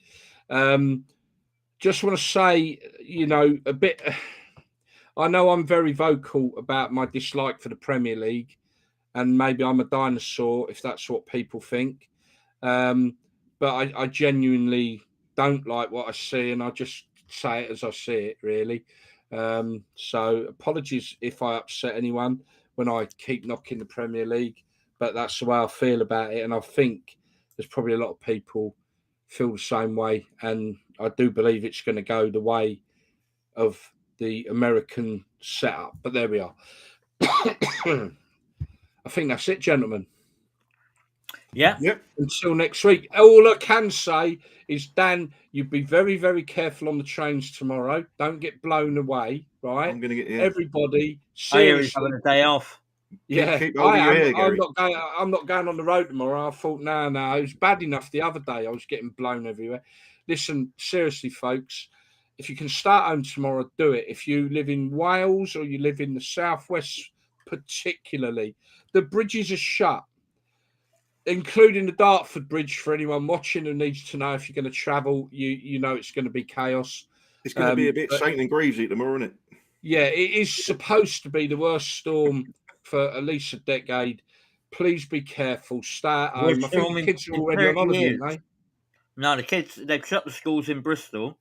Just want to say, a bit. I know I'm very vocal about my dislike for the Premier League, and maybe I'm a dinosaur if that's what people think. But I genuinely don't like what I see, and I just say it as I see it, really. So apologies if I upset anyone when I keep knocking the Premier League, but that's the way I feel about it, and I think there's probably a lot of people feel the same way, and I do believe it's going to go the way of the American setup. But there we are. I think that's it, gentlemen. Yeah. Yep. Until next week. All I can say is, Dan, you be very, very careful on the trains tomorrow. Don't get blown away, right? I'm going to get everybody. I hear he's having a day off. Yeah, keep holding your hair, Gary. I'm not going on the road tomorrow. I thought, no, it was bad enough the other day. I was getting blown everywhere. Listen, seriously, folks, if you can start home tomorrow, do it. If you live in Wales or you live in the southwest, particularly, the bridges are shut, including the Dartford Bridge. For anyone watching who needs to know, if you're going to travel, you know it's going to be chaos. It's going to be a bit St. and Greavesy tomorrow, isn't it? Yeah, it is supposed to be the worst storm for at least a decade. please be careful. Stay at home. I think the kids are already on 30 holiday, years. aren't they? No, the kids, they've shut the schools in Bristol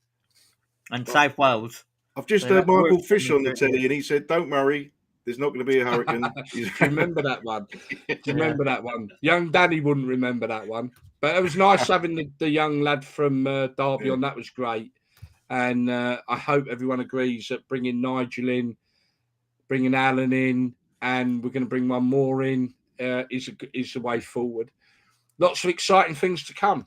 and South Wales. I've just They've heard had to Michael work Fish on the 30 telly, and he said, "Don't worry, there's not going to be a hurricane." Do you remember that one? Do you remember that one? Young Danny wouldn't remember that one. But it was nice having the young lad from Derby on. That was great. And I hope everyone agrees that bringing Nigel in, bringing Allan in, and we're going to bring one more in is the way forward. Lots of exciting things to come.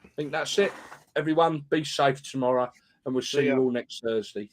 I think that's it. Everyone, be safe tomorrow, and we'll see you all next Thursday.